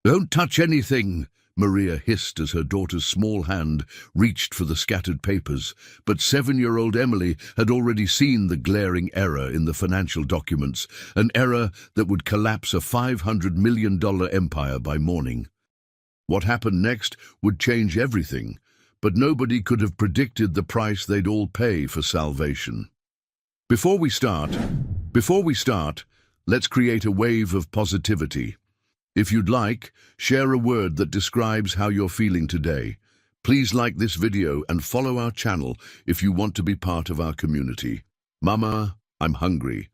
"Don't touch anything," Maria hissed as her daughter's small hand reached for the scattered papers, but 7-year-old Emily had already seen the glaring error in the financial documents, an error that would collapse a $500 million empire by morning. What happened next would change everything, but nobody could have predicted the price they'd all pay for salvation. Before we start, let's create a wave of positivity. If you'd like, share a word that describes how you're feeling today. Please like this video and follow our channel if you want to be part of our community. "Mama, I'm hungry."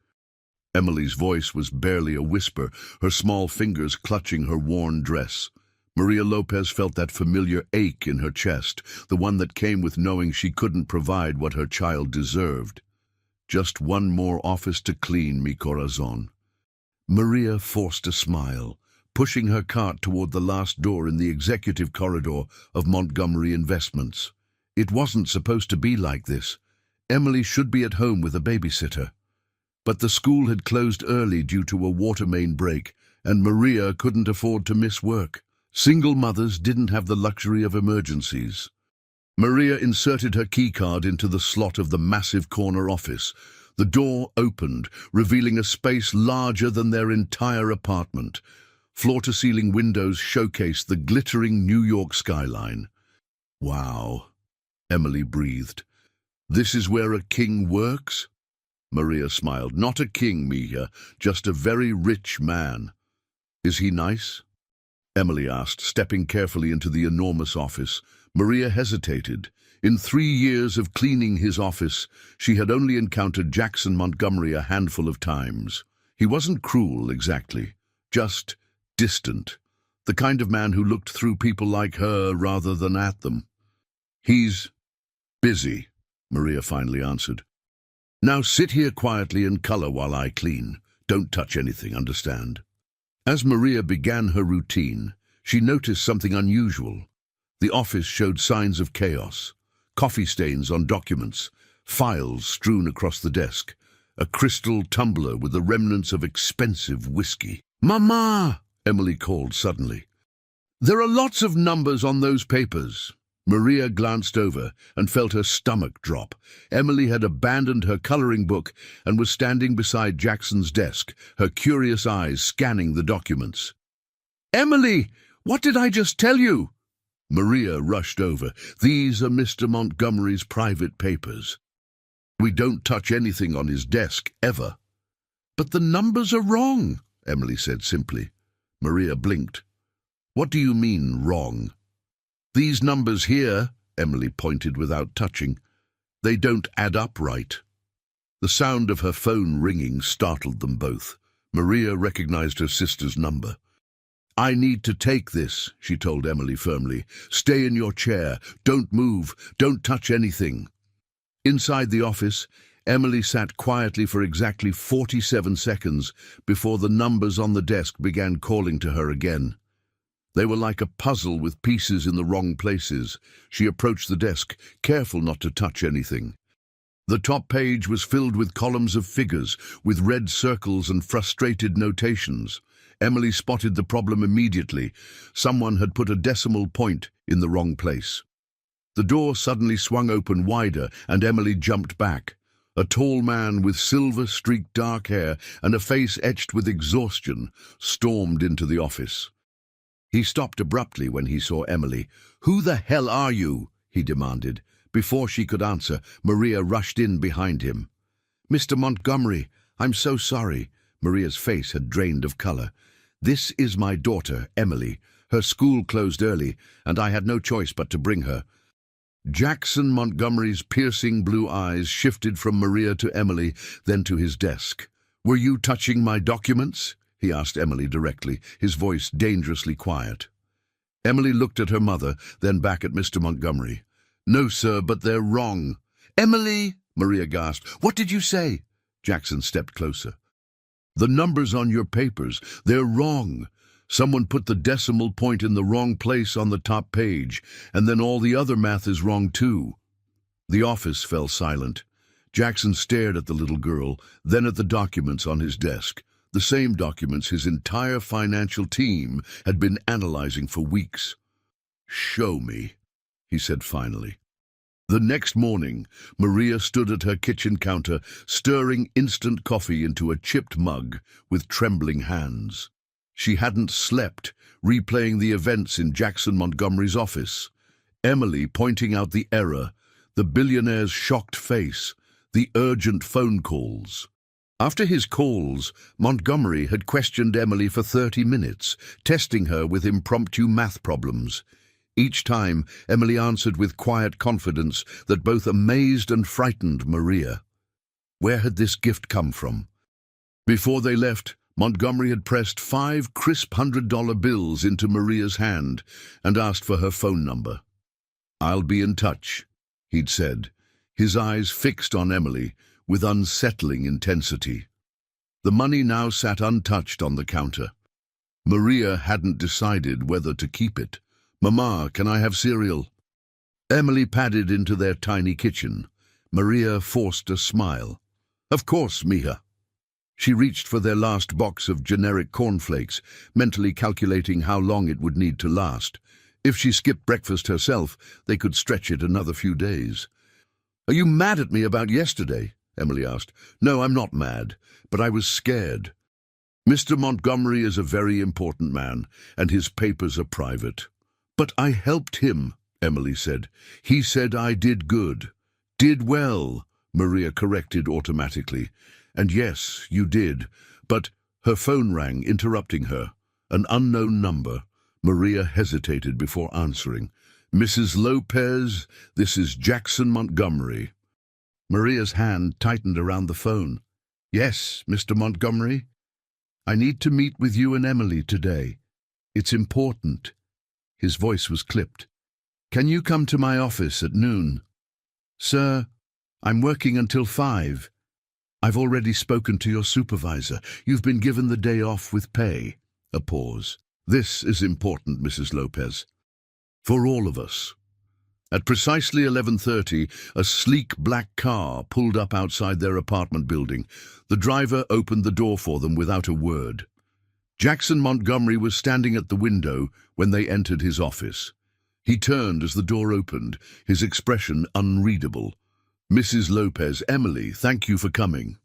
Emily's voice was barely a whisper, her small fingers clutching her worn dress. Maria Lopez felt that familiar ache in her chest, the one that came with knowing she couldn't provide what her child deserved. "Just one more office to clean, mi corazón." Maria forced a smile, pushing her cart toward the last door in the executive corridor of Montgomery Investments. It wasn't supposed to be like this. Emily should be at home with a babysitter. But the school had closed early due to a water main break, and Maria couldn't afford to miss work. Single mothers didn't have the luxury of emergencies. Maria inserted her keycard into the slot of the massive corner office. The door opened, revealing a space larger than their entire apartment. Floor-to-ceiling windows showcased the glittering New York skyline. "Wow," Emily breathed. "This is where a king works?" Maria smiled. "Not a king, Mia, just a very rich man." "Is he nice?" Emily asked, stepping carefully into the enormous office. Maria hesitated. In 3 years of cleaning his office, she had only encountered Jackson Montgomery a handful of times. He wasn't cruel, exactly, just distant, the kind of man who looked through people like her rather than at them. "He's busy," Maria finally answered. "Now sit here quietly and color while I clean. Don't touch anything, understand?" As Maria began her routine, she noticed something unusual. The office showed signs of chaos. Coffee stains on documents, files strewn across the desk, a crystal tumbler with the remnants of expensive whiskey. "Mama!" Emily called suddenly. "There are lots of numbers on those papers." Maria glanced over and felt her stomach drop. Emily had abandoned her coloring book and was standing beside Jackson's desk, her curious eyes scanning the documents. "Emily, what did I just tell you?" Maria rushed over. "These are Mr. Montgomery's private papers. We don't touch anything on his desk, ever." "But the numbers are wrong," Emily said simply. Maria blinked. "What do you mean, wrong?" "These numbers here," Emily pointed without touching, "they don't add up right." The sound of her phone ringing startled them both. Maria recognized her sister's number. "I need to take this," she told Emily firmly. "Stay in your chair. Don't move. Don't touch anything." Inside the office, Emily sat quietly for exactly 47 seconds before the numbers on the desk began calling to her again. They were like a puzzle with pieces in the wrong places. She approached the desk, careful not to touch anything. The top page was filled with columns of figures, with red circles and frustrated notations. Emily spotted the problem immediately. Someone had put a decimal point in the wrong place. The door suddenly swung open wider, and Emily jumped back. A tall man with silver-streaked dark hair and a face etched with exhaustion stormed into the office. He stopped abruptly when he saw Emily. "Who the hell are you?" he demanded. Before she could answer, Maria rushed in behind him. "Mr. Montgomery, I'm so sorry." Maria's face had drained of color. "This is my daughter, Emily. Her school closed early, and I had no choice but to bring her." Jackson Montgomery's piercing blue eyes shifted from Maria to Emily, then to his desk. "Were you touching my documents?" he asked Emily directly, his voice dangerously quiet. Emily looked at her mother, then back at Mr. Montgomery. "No, sir, but they're wrong." "Emily!" Maria gasped. "What did you say?" Jackson stepped closer. "The numbers on your papers, they're wrong. Someone put the decimal point in the wrong place on the top page, and then all the other math is wrong too." The office fell silent. Jackson stared at the little girl, then at the documents on his desk. the same documents his entire financial team had been analyzing for weeks. "Show me," he said finally. The next morning, Maria stood at her kitchen counter, stirring instant coffee into a chipped mug with trembling hands. She hadn't slept, replaying the events in Jackson Montgomery's office. Emily pointing out the error, the billionaire's shocked face, the urgent phone calls. After his calls, Montgomery had questioned Emily for 30 minutes, testing her with impromptu math problems. Each time, Emily answered with quiet confidence that both amazed and frightened Maria. Where had this gift come from? Before they left, Montgomery had pressed 5 crisp $100 bills into Maria's hand and asked for her phone number. "I'll be in touch," he'd said, his eyes fixed on Emily with unsettling intensity. The money now sat untouched on the counter. Maria hadn't decided whether to keep it. "Mama, can I have cereal?" Emily padded into their tiny kitchen. Maria forced a smile. "Of course, Mija." She reached for their last box of generic cornflakes, mentally calculating how long it would need to last. If she skipped breakfast herself, they could stretch it another few days. "Are you mad at me about yesterday?" Emily asked. "No, I'm not mad, but I was scared. Mr. Montgomery is a very important man, and his papers are private." "But I helped him," Emily said. "He said I did good." "Did well," Maria corrected automatically. "And yes, you did." But her phone rang, interrupting her. An unknown number. Maria hesitated before answering. "Mrs. Lopez, this is Jackson Montgomery." Maria's hand tightened around the phone. "Yes, Mr. Montgomery? I need to meet with you and Emily today. It's important." His voice was clipped. "Can you come to my office at noon?" "Sir, I'm working until 5. I've already spoken to your supervisor. You've been given the day off with pay." A pause. "This is important, Mrs. Lopez. For all of us." At precisely 11:30, a sleek black car pulled up outside their apartment building. The driver opened the door for them without a word. Jackson Montgomery was standing at the window when they entered his office. He turned as the door opened, his expression unreadable. "Mrs. Lopez, Emily, thank you for coming."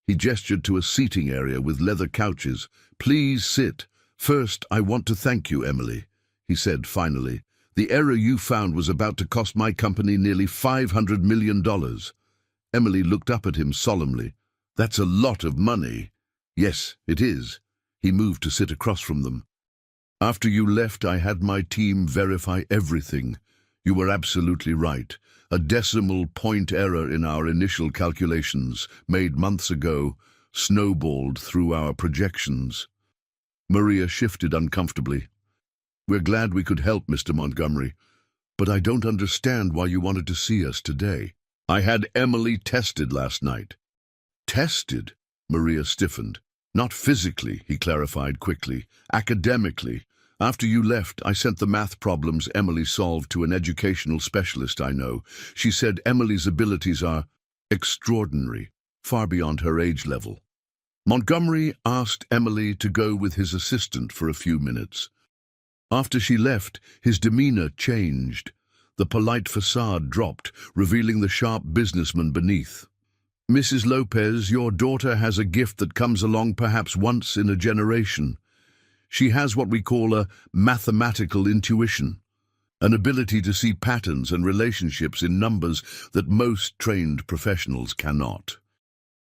He gestured to a seating area with leather couches. "Please sit. First, I want to thank you, Emily," he said finally. "The error you found was about to cost my company nearly $500 million. Emily looked up at him solemnly. "That's a lot of money." "Yes, it is." He moved to sit across from them. "After you left, I had my team verify everything. You were absolutely right. A decimal point error in our initial calculations, made months ago, snowballed through our projections." Maria shifted uncomfortably. "We're glad we could help, Mr. Montgomery, but I don't understand why you wanted to see us today." "I had Emily tested last night." "Tested?" Maria stiffened. "Not physically," he clarified quickly. "Academically. After you left, I sent the math problems Emily solved to an educational specialist I know. She said Emily's abilities are extraordinary, far beyond her age level." Montgomery asked Emily to go with his assistant for a few minutes. After she left, his demeanor changed. The polite facade dropped, revealing the sharp businessman beneath. "Mrs. Lopez, your daughter has a gift that comes along perhaps once in a generation. She has what we call a mathematical intuition, an ability to see patterns and relationships in numbers that most trained professionals cannot."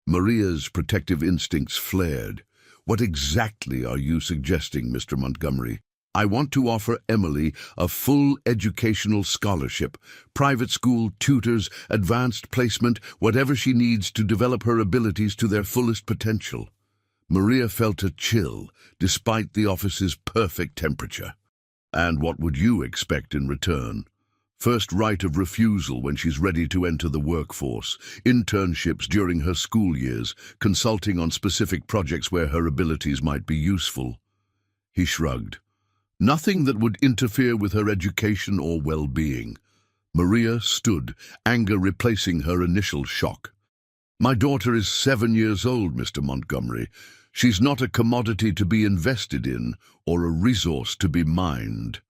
Maria's protective instincts flared. "What exactly are you suggesting, Mr. Montgomery?" "I want to offer Emily a full educational scholarship, private school, tutors, advanced placement, whatever she needs to develop her abilities to their fullest potential." Maria felt a chill, despite the office's perfect temperature. "And what would you expect in return?" "First right of refusal when she's ready to enter the workforce, internships during her school years, consulting on specific projects where her abilities might be useful." He shrugged. "Nothing that would interfere with her education or well-being." Maria stood, anger replacing her initial shock. "My daughter is 7 years old, Mr. Montgomery. She's not a commodity to be invested in or a resource to be mined.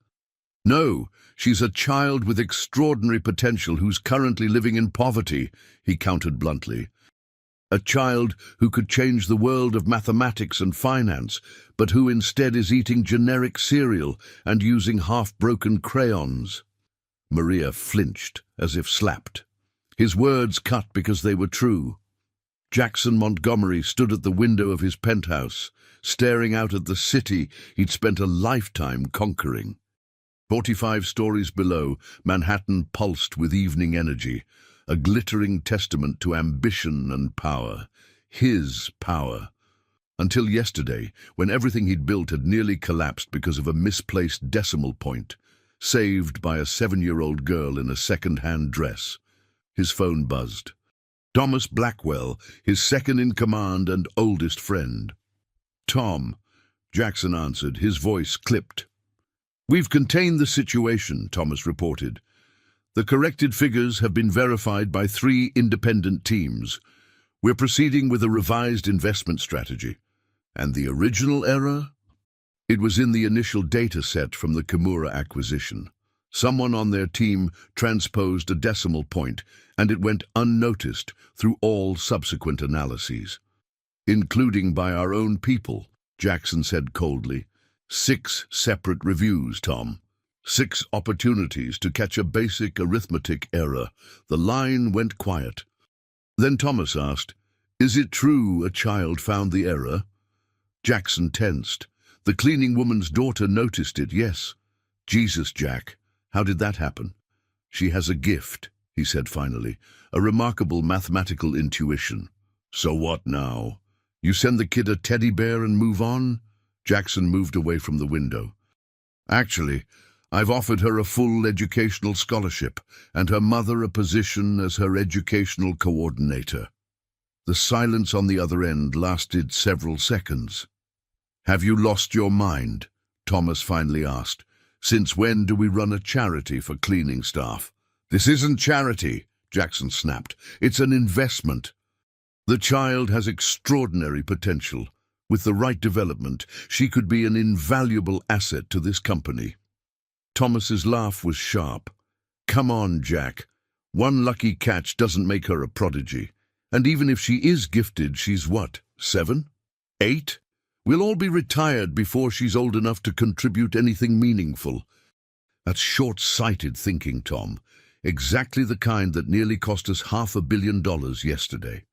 No, she's a child with extraordinary potential who's currently living in poverty, he countered bluntly. A child who could change the world of mathematics and finance, but who instead is eating generic cereal and using half-broken crayons. Maria flinched, as if slapped. His words cut because they were true. Jackson Montgomery stood at the window of his penthouse, staring out at the city he'd spent a lifetime conquering. 45 stories below, Manhattan pulsed with evening energy, a glittering testament to ambition and power. His power. Until yesterday, when everything he'd built had nearly collapsed because of a misplaced decimal point, saved by a 7-year-old girl in a second-hand dress. His phone buzzed. Thomas Blackwell, his second-in-command and oldest friend. "Tom," Jackson answered, his voice clipped. "We've contained the situation," Thomas reported. "The corrected figures have been verified by 3 independent teams. We're proceeding with a revised investment strategy. And the original error? It was in the initial data set from the Kimura acquisition. Someone on their team transposed a decimal point, and it went unnoticed through all subsequent analyses. Including by our own people," Jackson said coldly. 6 separate reviews, Tom. 6 opportunities to catch a basic arithmetic error. The line went quiet. Then Thomas asked, "Is it true a child found the error?" Jackson tensed. "The cleaning woman's daughter noticed it, yes." "Jesus, Jack, how did that happen?" "She has a gift," he said finally, "a remarkable mathematical intuition." "So what now? You send the kid a teddy bear and move on?" Jackson moved away from the window. "Actually, I've offered her a full educational scholarship and her mother a position as her educational coordinator." The silence on the other end lasted several seconds. "Have you lost your mind?" Thomas finally asked. "Since when do we run a charity for cleaning staff?" "This isn't charity," Jackson snapped. "It's an investment. The child has extraordinary potential. With the right development, she could be an invaluable asset to this company." Thomas's laugh was sharp. "Come on, Jack. One lucky catch doesn't make her a prodigy. And even if she is gifted, she's what, 7? 8? We'll all be retired before she's old enough to contribute anything meaningful." "That's short-sighted thinking, Tom. Exactly the kind that nearly cost us $500 million yesterday.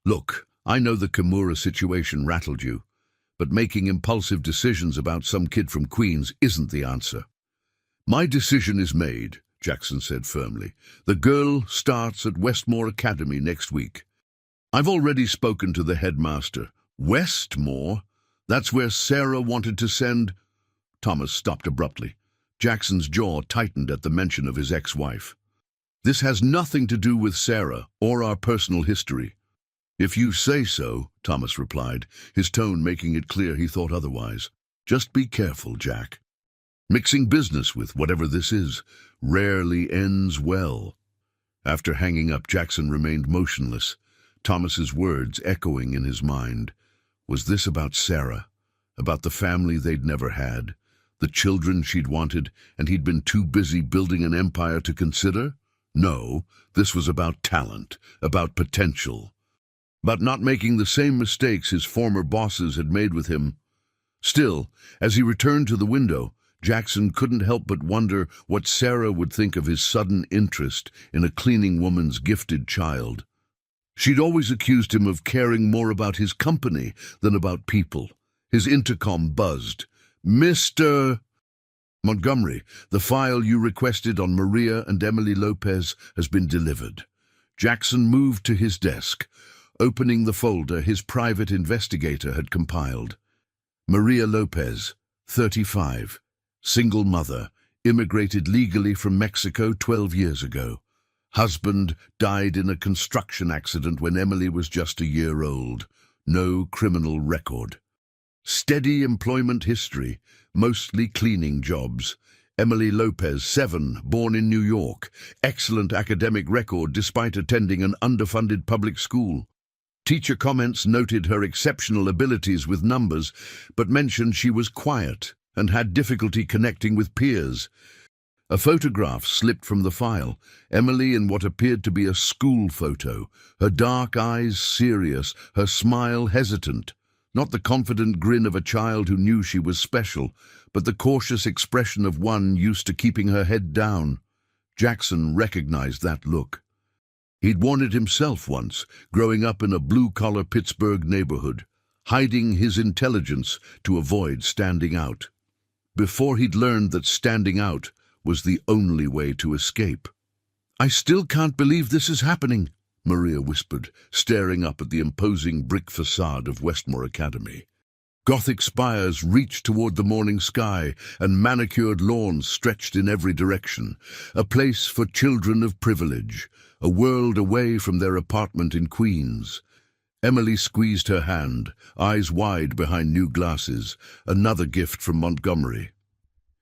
Look, I know the Kimura situation rattled you, but making impulsive decisions about some kid from Queens isn't the answer." "My decision is made," Jackson said firmly. "The girl starts at Westmore Academy next week. I've already spoken to the headmaster." "Westmore? That's where Sarah wanted to send—" Thomas stopped abruptly. Jackson's jaw tightened at the mention of his ex-wife. "This has nothing to do with Sarah or our personal history." "If you say so," Thomas replied, his tone making it clear he thought otherwise. "Just be careful, Jack. Mixing business with whatever this is rarely ends well." After hanging up, Jackson remained motionless, Thomas's words echoing in his mind. Was this about Sarah? About the family they'd never had? The children she'd wanted and he'd been too busy building an empire to consider? No, this was about talent, about potential. About not making the same mistakes his former bosses had made with him. Still, as he returned to the window, Jackson couldn't help but wonder what Sarah would think of his sudden interest in a cleaning woman's gifted child. She'd always accused him of caring more about his company than about people. His intercom buzzed. "Mr. Montgomery, the file you requested on Maria and Emily Lopez has been delivered." Jackson moved to his desk, opening the folder his private investigator had compiled. Maria Lopez, 35, single mother, immigrated legally from Mexico 12 years ago. Husband died in a construction accident when Emily was just a year old. No criminal record. Steady employment history, mostly cleaning jobs. Emily Lopez, 7, born in New York. Excellent academic record despite attending an underfunded public school. Teacher comments noted her exceptional abilities with numbers, but mentioned she was quiet and had difficulty connecting with peers. A photograph slipped from the file, Emily in what appeared to be a school photo, her dark eyes serious, her smile hesitant. Not the confident grin of a child who knew she was special, but the cautious expression of one used to keeping her head down. Jackson recognized that look. He'd worn it himself once, growing up in a blue-collar Pittsburgh neighborhood, hiding his intelligence to avoid standing out. Before he'd learned that standing out was the only way to escape. "I still can't believe this is happening," Maria whispered, staring up at the imposing brick facade of Westmore Academy. Gothic spires reached toward the morning sky, and manicured lawns stretched in every direction. A place for children of privilege, a world away from their apartment in Queens. Emily squeezed her hand, eyes wide behind new glasses, another gift from Montgomery.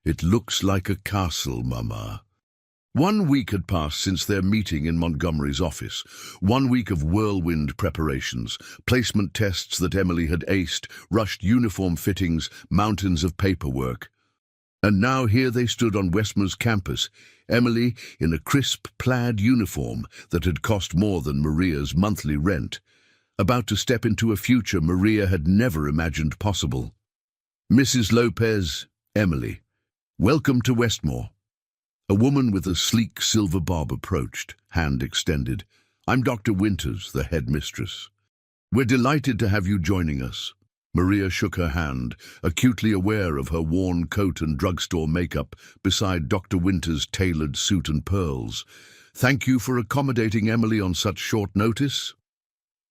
"It looks like a castle, Mama." 1 week had passed since their meeting in Montgomery's office. 1 week of whirlwind preparations, placement tests that Emily had aced, rushed uniform fittings, mountains of paperwork. And now here they stood on Westmore's campus, Emily in a crisp plaid uniform that had cost more than Maria's monthly rent, about to step into a future Maria had never imagined possible. "Mrs. Lopez, Emily, welcome to Westmore." A woman with a sleek silver bob approached, hand extended. "I'm Dr. Winters, the headmistress. We're delighted to have you joining us." Maria shook her hand, acutely aware of her worn coat and drugstore makeup beside Dr. Winters' tailored suit and pearls. "Thank you for accommodating Emily on such short notice."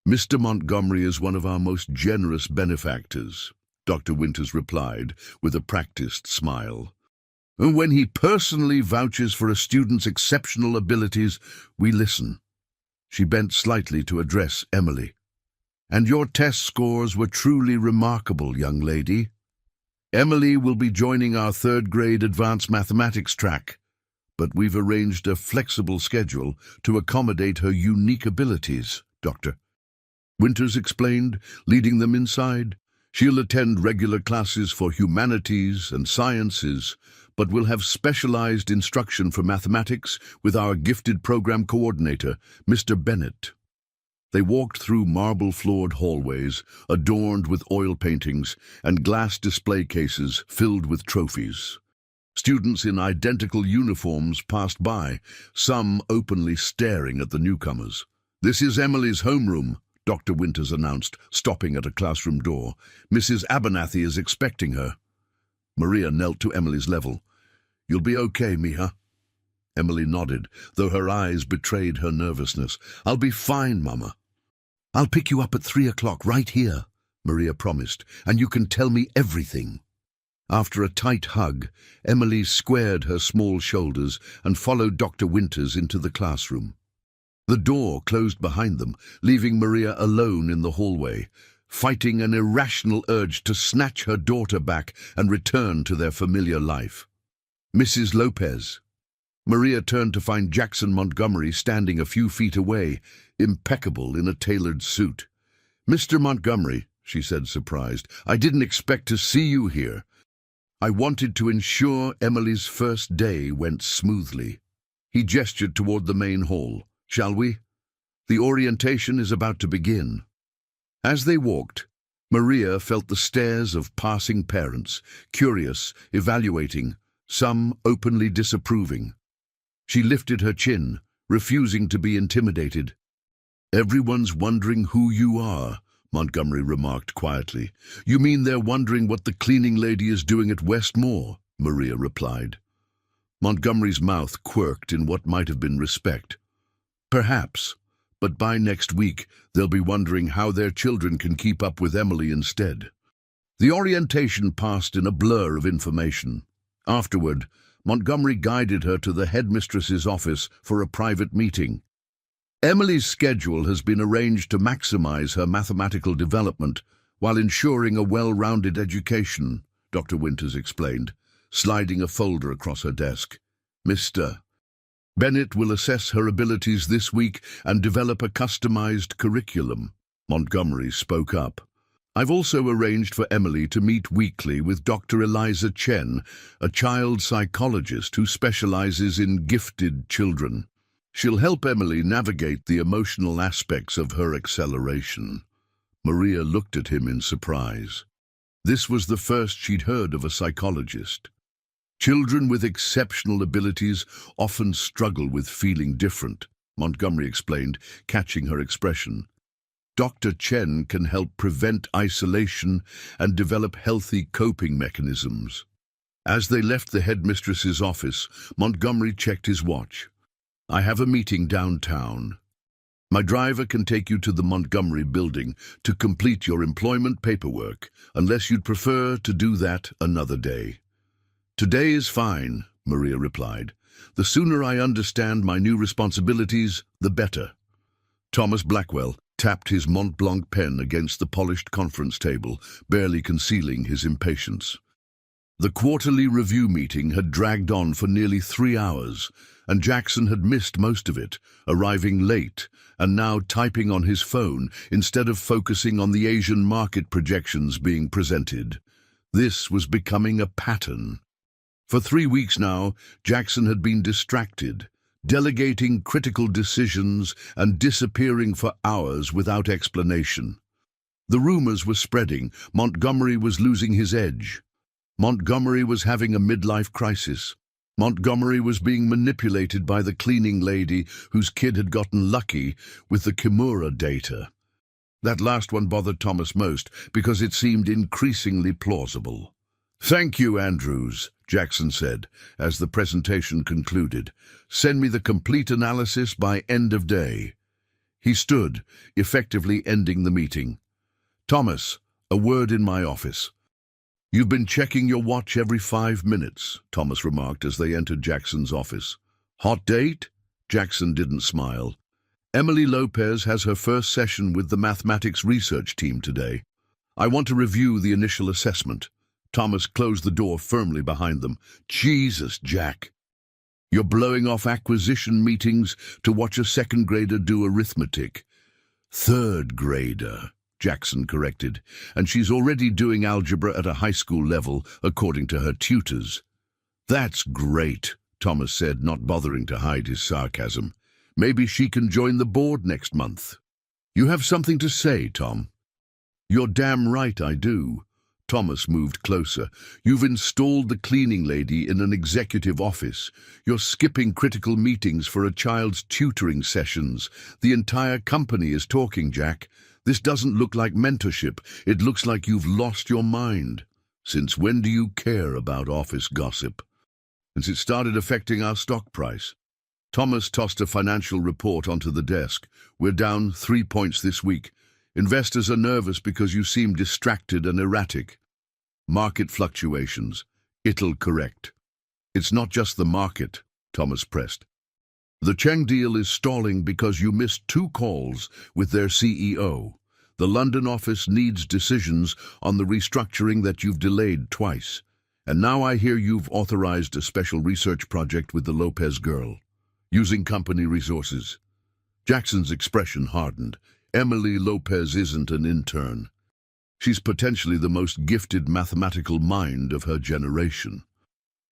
"Mr. Montgomery is one of our most generous benefactors," Dr. Winters replied, with a practiced smile. "And when he personally vouches for a student's exceptional abilities, we listen." She bent slightly to address Emily. "And your test scores were truly remarkable, young lady. Emily will be joining our third-grade advanced mathematics track, but we've arranged a flexible schedule to accommodate her unique abilities," Dr. Winters explained, leading them inside. "She'll attend regular classes for humanities and sciences, but will have specialized instruction for mathematics with our gifted program coordinator, Mr. Bennett." They walked through marble-floored hallways, adorned with oil paintings, and glass display cases filled with trophies. Students in identical uniforms passed by, some openly staring at the newcomers. "This is Emily's homeroom," Dr. Winters announced, stopping at a classroom door. "Mrs. Abernathy is expecting her." Maria knelt to Emily's level. "You'll be okay, Mija." Emily nodded, though her eyes betrayed her nervousness. "I'll be fine, Mama." "I'll pick you up at 3 o'clock right here," Maria promised, "and you can tell me everything." After a tight hug, Emily squared her small shoulders and followed Dr. Winters into the classroom. The door closed behind them, leaving Maria alone in the hallway, fighting an irrational urge to snatch her daughter back and return to their familiar life. "Mrs. Lopez." Maria turned to find Jackson Montgomery standing a few feet away, impeccable in a tailored suit. "Mr. Montgomery," she said, surprised, "I didn't expect to see you here. I wanted to ensure Emily's first day went smoothly." He gestured toward the main hall. "Shall we? The orientation is about to begin." As they walked, Maria felt the stares of passing parents, curious, evaluating, some openly disapproving. She lifted her chin, refusing to be intimidated. "Everyone's wondering who you are," Montgomery remarked quietly. "You mean they're wondering what the cleaning lady is doing at Westmore?" Maria replied. Montgomery's mouth quirked in what might have been respect. "Perhaps, but by next week they'll be wondering how their children can keep up with Emily instead." The orientation passed in a blur of information. Afterward, Montgomery guided her to the headmistress's office for a private meeting. "Emily's schedule has been arranged to maximize her mathematical development while ensuring a well-rounded education," Dr. Winters explained, sliding a folder across her desk. "Mr. Bennett will assess her abilities this week and develop a customized curriculum." Montgomery spoke up. I've also arranged for Emily to meet weekly with Dr. Eliza Chen, a child psychologist who specializes in gifted children. She'll help Emily navigate the emotional aspects of her acceleration. Maria looked at him in surprise. This was the first she'd heard of a psychologist. Children with exceptional abilities often struggle with feeling different, Montgomery explained, catching her expression. Dr. Chen can help prevent isolation and develop healthy coping mechanisms. As they left the headmistress's office, Montgomery checked his watch. I have a meeting downtown. My driver can take you to the Montgomery building to complete your employment paperwork, unless you'd prefer to do that another day. Today is fine, Maria replied. The sooner I understand my new responsibilities, the better. Thomas Blackwell tapped his Mont Blanc pen against the polished conference table, barely concealing his impatience. The quarterly review meeting had dragged on for nearly 3 hours, and Jackson had missed most of it, arriving late and now typing on his phone instead of focusing on the Asian market projections being presented. This was becoming a pattern. For 3 weeks now, Jackson had been distracted, delegating critical decisions and disappearing for hours without explanation. The rumors were spreading. Montgomery was losing his edge. Montgomery was having a midlife crisis. Montgomery was being manipulated by the cleaning lady whose kid had gotten lucky with the Kimura data. That last one bothered Thomas most because it seemed increasingly plausible. "Thank you, Andrews," Jackson said as the presentation concluded. "Send me the complete analysis by end of day." He stood, effectively ending the meeting. "Thomas, a word in my office." "You've been checking your watch every 5 minutes," Thomas remarked as they entered Jackson's office. "Hot date?" Jackson didn't smile. "Emily Lopez has her first session with the mathematics research team today. I want to review the initial assessment." Thomas closed the door firmly behind them. "Jesus, Jack. You're blowing off acquisition meetings to watch a second grader do arithmetic." "Third grader," Jackson corrected, "and she's already doing algebra at a high school level, according to her tutors." "That's great," Thomas said, not bothering to hide his sarcasm. "Maybe she can join the board next month." "You have something to say, Tom?" "You're damn right I do." Thomas moved closer. "You've installed the cleaning lady in an executive office. You're skipping critical meetings for a child's tutoring sessions. The entire company is talking, Jack. This doesn't look like mentorship. It looks like you've lost your mind. Since when do you care about office gossip?" "Since it started affecting our stock price." Thomas tossed a financial report onto the desk. "We're down 3 points this week. Investors are nervous because you seem distracted and erratic." "Market fluctuations. It'll correct." "It's not just the market," Thomas pressed. "The Chang deal is stalling because you missed 2 calls with their CEO. The London office needs decisions on the restructuring that you've delayed twice. And now I hear you've authorized a special research project with the Lopez girl, using company resources." Jackson's expression hardened. "Emily Lopez isn't an intern. She's potentially the most gifted mathematical mind of her generation."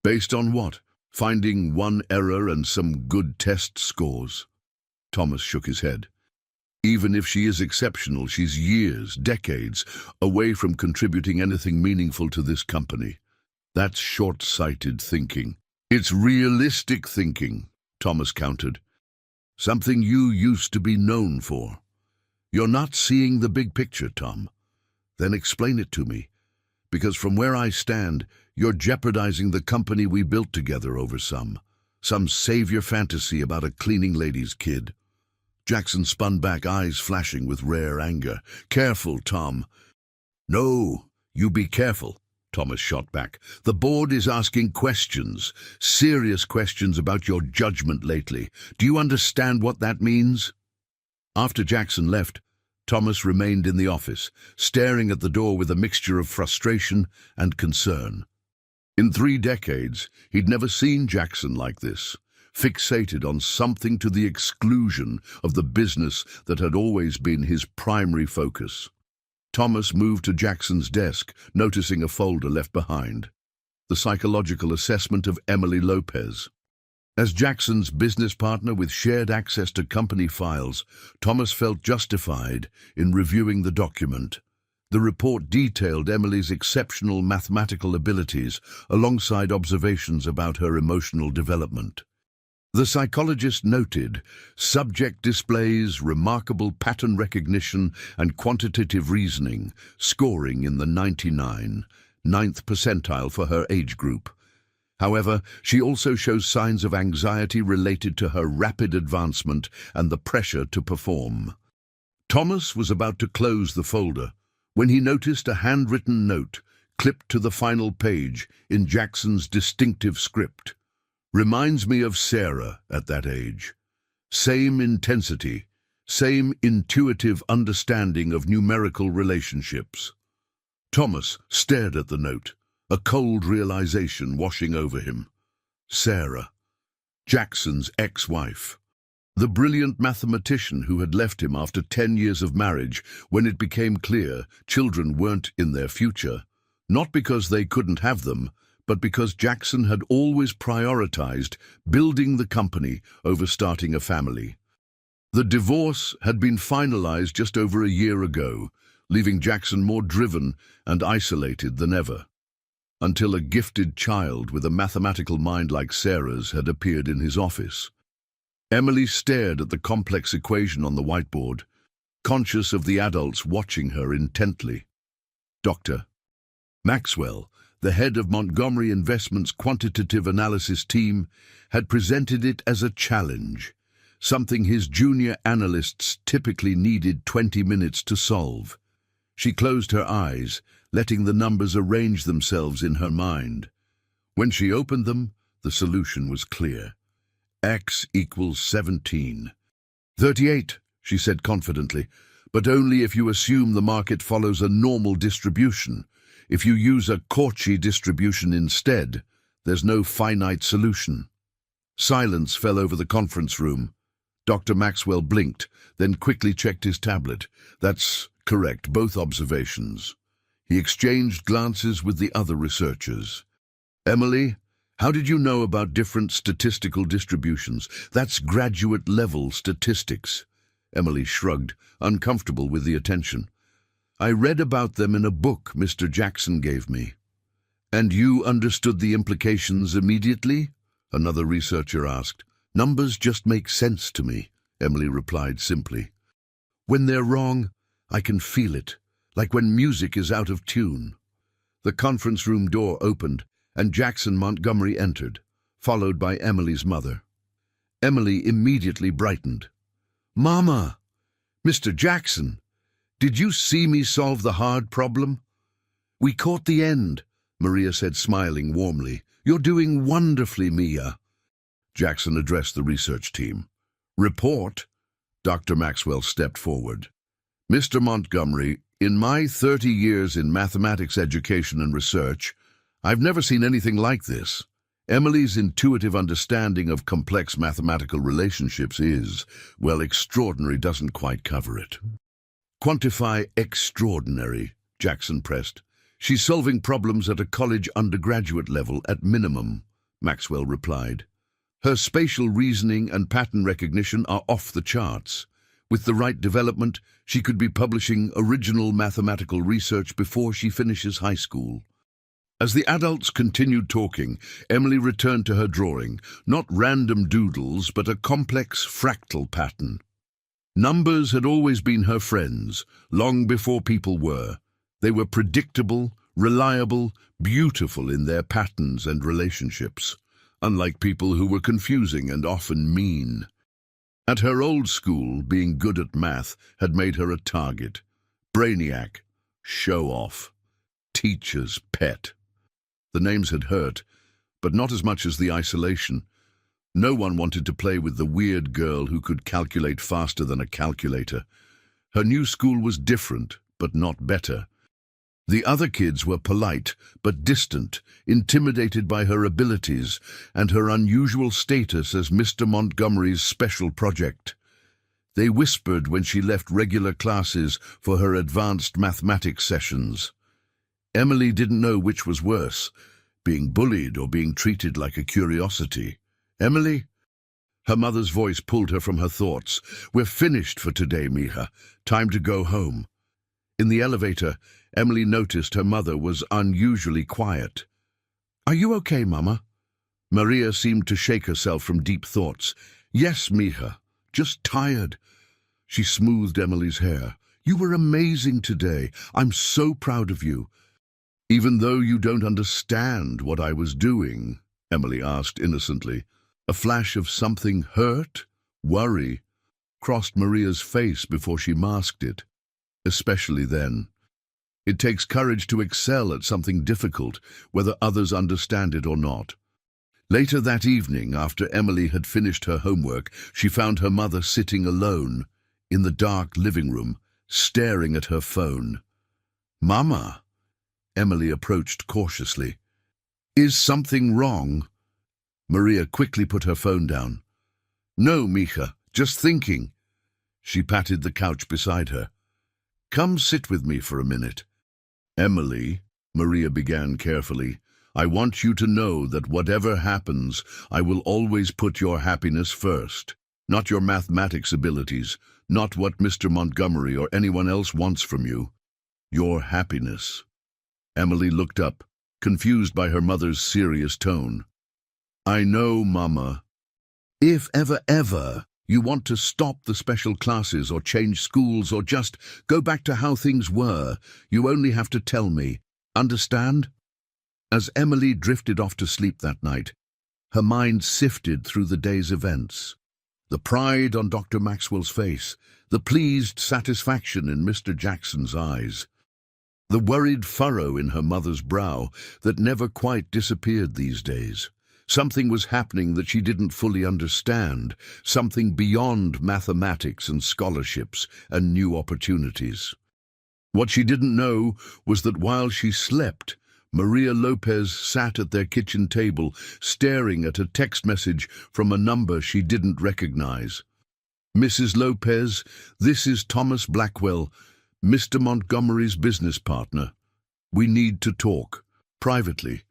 "Based on what? Finding 1 error and some good test scores?" Thomas shook his head. "Even if she is exceptional, she's years, decades, away from contributing anything meaningful to this company. That's short-sighted thinking." "It's realistic thinking," Thomas countered. "Something you used to be known for." "You're not seeing the big picture, Tom." "Then explain it to me. Because from where I stand, you're jeopardizing the company we built together over some savior fantasy about a cleaning lady's kid." Jackson spun back, eyes flashing with rare anger. "Careful, Tom." "No, you be careful," Thomas shot back. "The board is asking questions, serious questions about your judgment lately. Do you understand what that means?" After Jackson left, Thomas remained in the office, staring at the door with a mixture of frustration and concern. In 3 decades, he'd never seen Jackson like this, fixated on something to the exclusion of the business that had always been his primary focus. Thomas moved to Jackson's desk, noticing a folder left behind. The psychological assessment of Emily Lopez. As Jackson's business partner with shared access to company files, Thomas felt justified in reviewing the document. The report detailed Emily's exceptional mathematical abilities alongside observations about her emotional development. The psychologist noted, subject displays remarkable pattern recognition and quantitative reasoning, scoring in the 99th percentile for her age group. However, she also shows signs of anxiety related to her rapid advancement and the pressure to perform. Thomas was about to close the folder when he noticed a handwritten note clipped to the final page in Jackson's distinctive script. Reminds me of Sarah at that age. Same intensity, same intuitive understanding of numerical relationships. Thomas stared at the note, a cold realization washing over him. Sarah, Jackson's ex-wife. The brilliant mathematician who had left him after 10 years of marriage when it became clear children weren't in their future, not because they couldn't have them, but because Jackson had always prioritized building the company over starting a family. The divorce had been finalized just over a year ago, leaving Jackson more driven and isolated than ever, until a gifted child with a mathematical mind like Sarah's had appeared in his office. Emily stared at the complex equation on the whiteboard, conscious of the adults watching her intently. Dr. Maxwell, the head of Montgomery Investments' quantitative analysis team, had presented it as a challenge, something his junior analysts typically needed 20 minutes to solve. She closed her eyes, letting the numbers arrange themselves in her mind. When she opened them, the solution was clear. X equals 17. 38, she said confidently, but only if you assume the market follows a normal distribution. If you use a Cauchy distribution instead, there's no finite solution. Silence fell over the conference room. Dr. Maxwell blinked, then quickly checked his tablet. That's correct, both observations. He exchanged glances with the other researchers. Emily, how did you know about different statistical distributions? That's graduate-level statistics. Emily shrugged, uncomfortable with the attention. I read about them in a book Mr. Jackson gave me. And you understood the implications immediately? Another researcher asked. Numbers just make sense to me, Emily replied simply. When they're wrong, I can feel it, like when music is out of tune. The conference room door opened, and Jackson Montgomery entered, followed by Emily's mother. Emily immediately brightened. Mama! Mr. Jackson! Did you see me solve the hard problem? We caught the end, Maria said, smiling warmly. You're doing wonderfully, Mia. Jackson addressed the research team. Report? Dr. Maxwell stepped forward. Mr. Montgomery, in my 30 years in mathematics education and research, I've never seen anything like this. Emily's intuitive understanding of complex mathematical relationships is, well, extraordinary doesn't quite cover it. Quantify extraordinary, Jackson pressed. She's solving problems at a college undergraduate level at minimum, Maxwell replied. Her spatial reasoning and pattern recognition are off the charts. With the right development, she could be publishing original mathematical research before she finishes high school. As the adults continued talking, Emily returned to her drawing, not random doodles, but a complex fractal pattern. Numbers had always been her friends, long before people were. They were predictable, reliable, beautiful in their patterns and relationships, unlike people who were confusing and often mean. At her old school, being good at math had made her a target. Brainiac, show-off, teacher's pet. The names had hurt, but not as much as the isolation. No one wanted to play with the weird girl who could calculate faster than a calculator. Her new school was different, but not better. The other kids were polite but distant, intimidated by her abilities and her unusual status as Mr. Montgomery's special project. They whispered when she left regular classes for her advanced mathematics sessions. Emily didn't know which was worse, being bullied or being treated like a curiosity. "Emily?" Her mother's voice pulled her from her thoughts. "We're finished for today, Mija. Time to go home." In the elevator, Emily noticed her mother was unusually quiet. "Are you okay, Mama?" Maria seemed to shake herself from deep thoughts. "Yes, Mija. Just tired." She smoothed Emily's hair. "You were amazing today. I'm so proud of you." "Even though you don't understand what I was doing?" Emily asked innocently. A flash of something hurt, worry, crossed Maria's face before she masked it. Especially then. It takes courage to excel at something difficult, whether others understand it or not. Later that evening, after Emily had finished her homework, she found her mother sitting alone in the dark living room, staring at her phone. "Mama," Emily approached cautiously. "Is something wrong?" Maria quickly put her phone down. "No, Mija, just thinking." She patted the couch beside her. "Come sit with me for a minute." "Emily," Maria began carefully, "I want you to know that whatever happens, I will always put your happiness first. Not your mathematics abilities, not what Mr. Montgomery or anyone else wants from you. Your happiness." Emily looked up, confused by her mother's serious tone. "I know, Mama. If ever you want to stop the special classes or change schools or just go back to how things were, you only have to tell me. Understand?" As Emily drifted off to sleep that night, her mind sifted through the day's events. The pride on Dr. Maxwell's face, the pleased satisfaction in Mr. Jackson's eyes, the worried furrow in her mother's brow that never quite disappeared these days. Something was happening that she didn't fully understand, something beyond mathematics and scholarships and new opportunities. What she didn't know was that while she slept, Maria Lopez sat at their kitchen table, staring at a text message from a number she didn't recognize. "Mrs. Lopez, this is Thomas Blackwell, Mr. Montgomery's business partner. We need to talk, privately.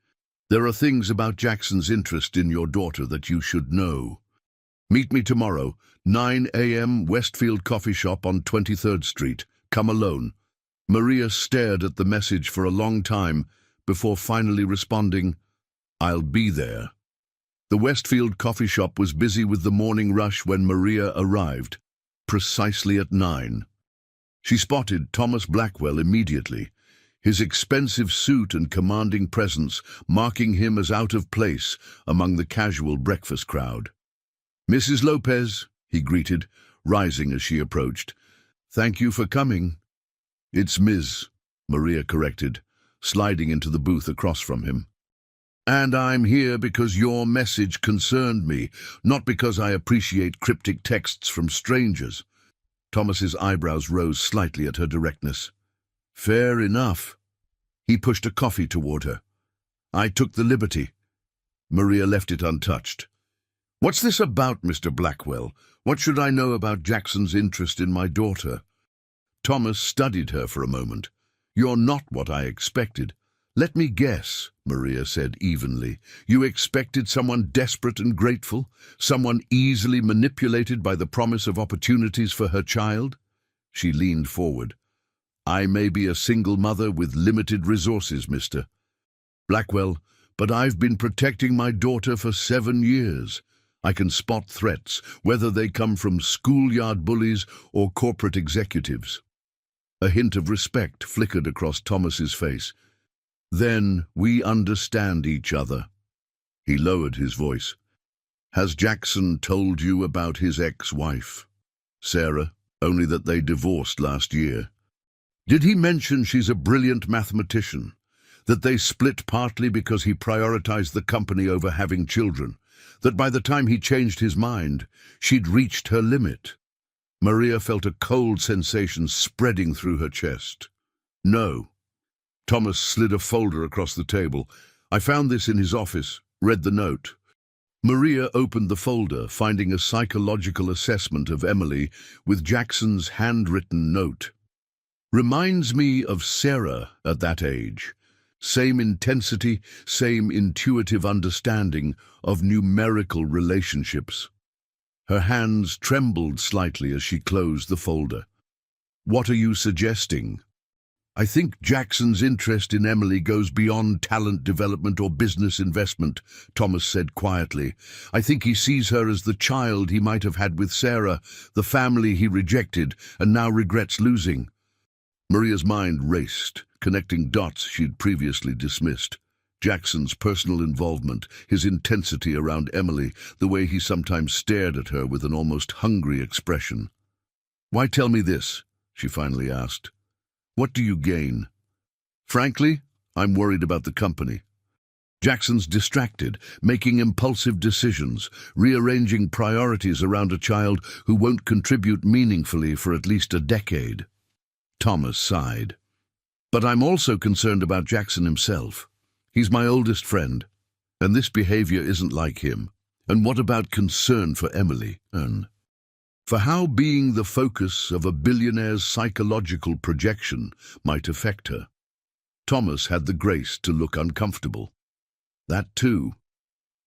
There are things about Jackson's interest in your daughter that you should know. Meet me tomorrow, 9 a.m. Westfield Coffee Shop on 23rd Street. Come alone." Maria stared at the message for a long time before finally responding, "I'll be there." The Westfield Coffee Shop was busy with the morning rush when Maria arrived, precisely at 9. She spotted Thomas Blackwell immediately, his expensive suit and commanding presence marking him as out of place among the casual breakfast crowd. "Mrs. Lopez," he greeted, rising as she approached. "Thank you for coming." "It's Ms.," Maria corrected, sliding into the booth across from him. "And I'm here because your message concerned me, not because I appreciate cryptic texts from strangers." Thomas's eyebrows rose slightly at her directness. "Fair enough." He pushed a coffee toward her. "I took the liberty." Maria left it untouched. "What's this about, Mr. Blackwell? What should I know about Jackson's interest in my daughter?" Thomas studied her for a moment. "You're not what I expected." "Let me guess," Maria said evenly. "You expected someone desperate and grateful? Someone easily manipulated by the promise of opportunities for her child?" She leaned forward. "I may be a single mother with limited resources, Mr. Blackwell, but I've been protecting my daughter for 7 years. I can spot threats, whether they come from schoolyard bullies or corporate executives." A hint of respect flickered across Thomas's face. "Then we understand each other." He lowered his voice. "Has Jackson told you about his ex-wife, Sarah, only that they divorced last year? Did he mention she's a brilliant mathematician, that they split partly because he prioritized the company over having children, that by the time he changed his mind, she'd reached her limit?" Maria felt a cold sensation spreading through her chest. "No." Thomas slid a folder across the table. I found this in his office, read the note. Maria opened the folder, finding a psychological assessment of Emily with Jackson's handwritten note. Reminds me of Sarah at that age. Same intensity, same intuitive understanding of numerical relationships. Her hands trembled slightly as she closed the folder. What are you suggesting? I think Jackson's interest in Emily goes beyond talent development or business investment, Thomas said quietly. I think he sees her as the child he might have had with Sarah, the family he rejected and now regrets losing. Maria's mind raced, connecting dots she'd previously dismissed. Jackson's personal involvement, his intensity around Emily, the way he sometimes stared at her with an almost hungry expression. Why tell me this? She finally asked. What do you gain? Frankly, I'm worried about the company. Jackson's distracted, making impulsive decisions, rearranging priorities around a child who won't contribute meaningfully for at least a decade. Thomas sighed. But I'm also concerned about Jackson himself. He's my oldest friend, and this behavior isn't like him. And what about concern for Emily? For how being the focus of a billionaire's psychological projection might affect her. Thomas had the grace to look uncomfortable. That too.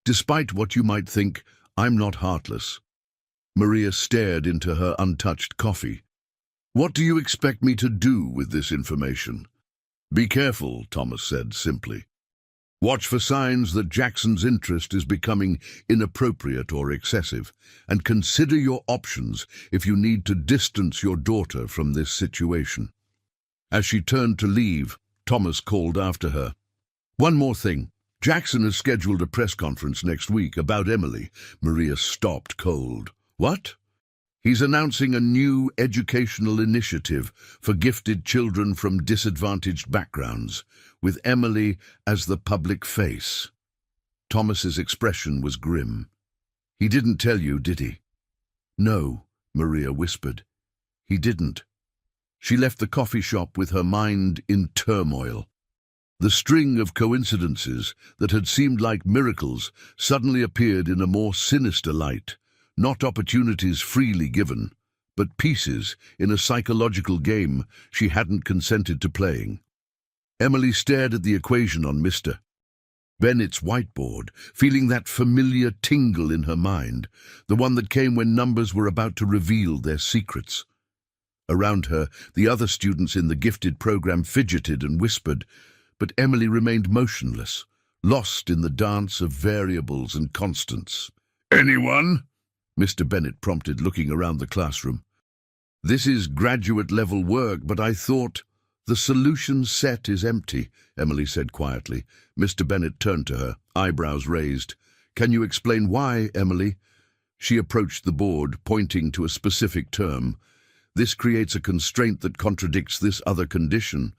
Despite what you might think, I'm not heartless. Maria stared into her untouched coffee. What do you expect me to do with this information? Be careful, Thomas said simply. Watch for signs that Jackson's interest is becoming inappropriate or excessive, and consider your options if you need to distance your daughter from this situation. As she turned to leave, Thomas called after her. One more thing. Jackson has scheduled a press conference next week about Emily. Maria stopped cold. What? He's announcing a new educational initiative for gifted children from disadvantaged backgrounds, with Emily as the public face. Thomas's expression was grim. He didn't tell you, did he? No, Maria whispered. He didn't. She left the coffee shop with her mind in turmoil. The string of coincidences that had seemed like miracles suddenly appeared in a more sinister light. Not opportunities freely given, but pieces in a psychological game she hadn't consented to playing. Emily stared at the equation on Mr. Bennett's whiteboard, feeling that familiar tingle in her mind, the one that came when numbers were about to reveal their secrets. Around her, the other students in the gifted program fidgeted and whispered, but Emily remained motionless, lost in the dance of variables and constants. Anyone? Mr. Bennett prompted, looking around the classroom. This is graduate-level work, but I thought... The solution set is empty, Emily said quietly. Mr. Bennett turned to her, eyebrows raised. Can you explain why, Emily? She approached the board, pointing to a specific term. This creates a constraint that contradicts this other condition.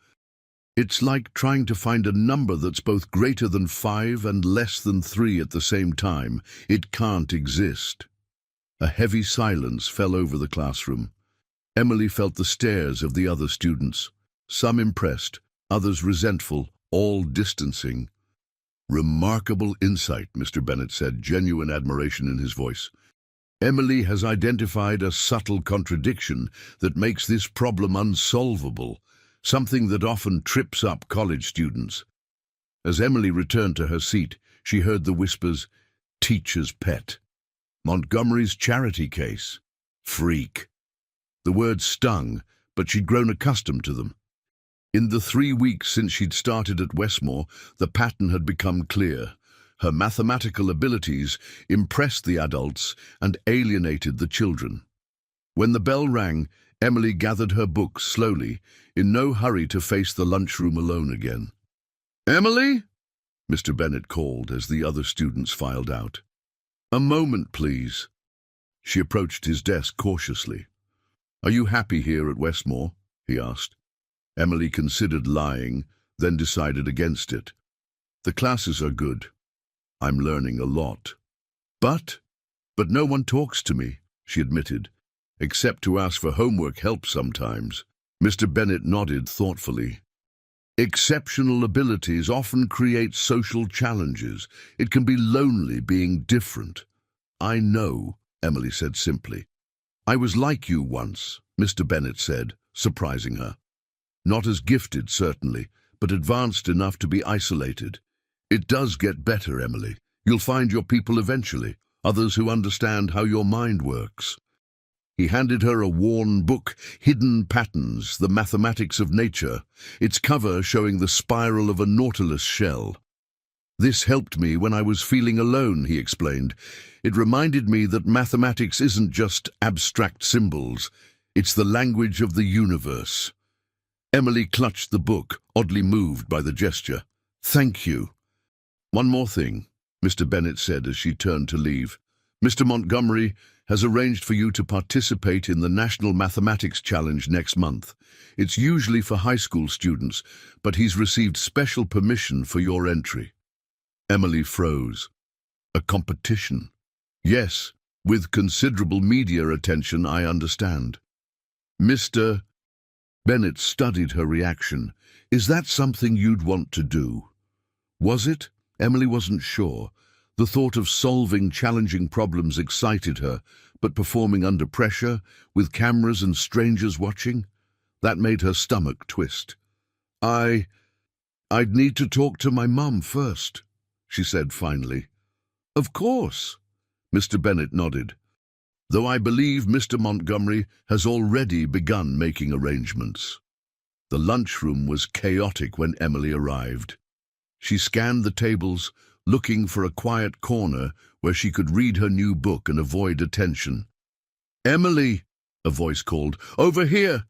It's like trying to find a number that's both greater than 5 and less than 3 at the same time. It can't exist. A heavy silence fell over the classroom. Emily felt the stares of the other students. Some impressed, others resentful, all distancing. Remarkable insight, Mr. Bennett said, genuine admiration in his voice. Emily has identified a subtle contradiction that makes this problem unsolvable, something that often trips up college students. As Emily returned to her seat, she heard the whispers, teacher's pet. Montgomery's charity case. Freak. The words stung, but she'd grown accustomed to them. In the 3 weeks since she'd started at Westmore, the pattern had become clear. Her mathematical abilities impressed the adults and alienated the children. When the bell rang, Emily gathered her books slowly, in no hurry to face the lunchroom alone again. Emily? Mr. Bennett called as the other students filed out. A moment, please. She approached his desk cautiously. Are you happy here at Westmore? He asked. Emily considered lying, then decided against it. The classes are good. I'm learning a lot. But no one talks to me, she admitted, except to ask for homework help sometimes. Mr. Bennett nodded thoughtfully. Exceptional abilities often create social challenges. It can be lonely being different. I know, Emily said simply. I was like you once, Mr. Bennet said, surprising her. Not as gifted, certainly, but advanced enough to be isolated. It does get better, Emily. You'll find your people eventually, others who understand how your mind works. He handed her a worn book, Hidden Patterns, The Mathematics of Nature, its cover showing the spiral of a nautilus shell. This helped me when I was feeling alone, he explained. It reminded me that mathematics isn't just abstract symbols, it's the language of the universe. Emily clutched the book, oddly moved by the gesture. Thank you. One more thing, Mr. Bennet said as she turned to leave. Mr. Montgomery has arranged for you to participate in the National Mathematics Challenge next month. It's usually for high school students, but he's received special permission for your entry. Emily froze. A competition? Yes, with considerable media attention, I understand. Mr. Bennet studied her reaction. Is that something you'd want to do? Was it? Emily wasn't sure. The thought of solving challenging problems excited her, but performing under pressure, with cameras and strangers watching, that made her stomach twist. I'd need to talk to my mum first, she said finally. Of course, Mr. Bennet nodded, though I believe Mr. Montgomery has already begun making arrangements. The lunchroom was chaotic when Emily arrived. She scanned the tables, looking for a quiet corner where she could read her new book and avoid attention. Emily, a voice called, over here.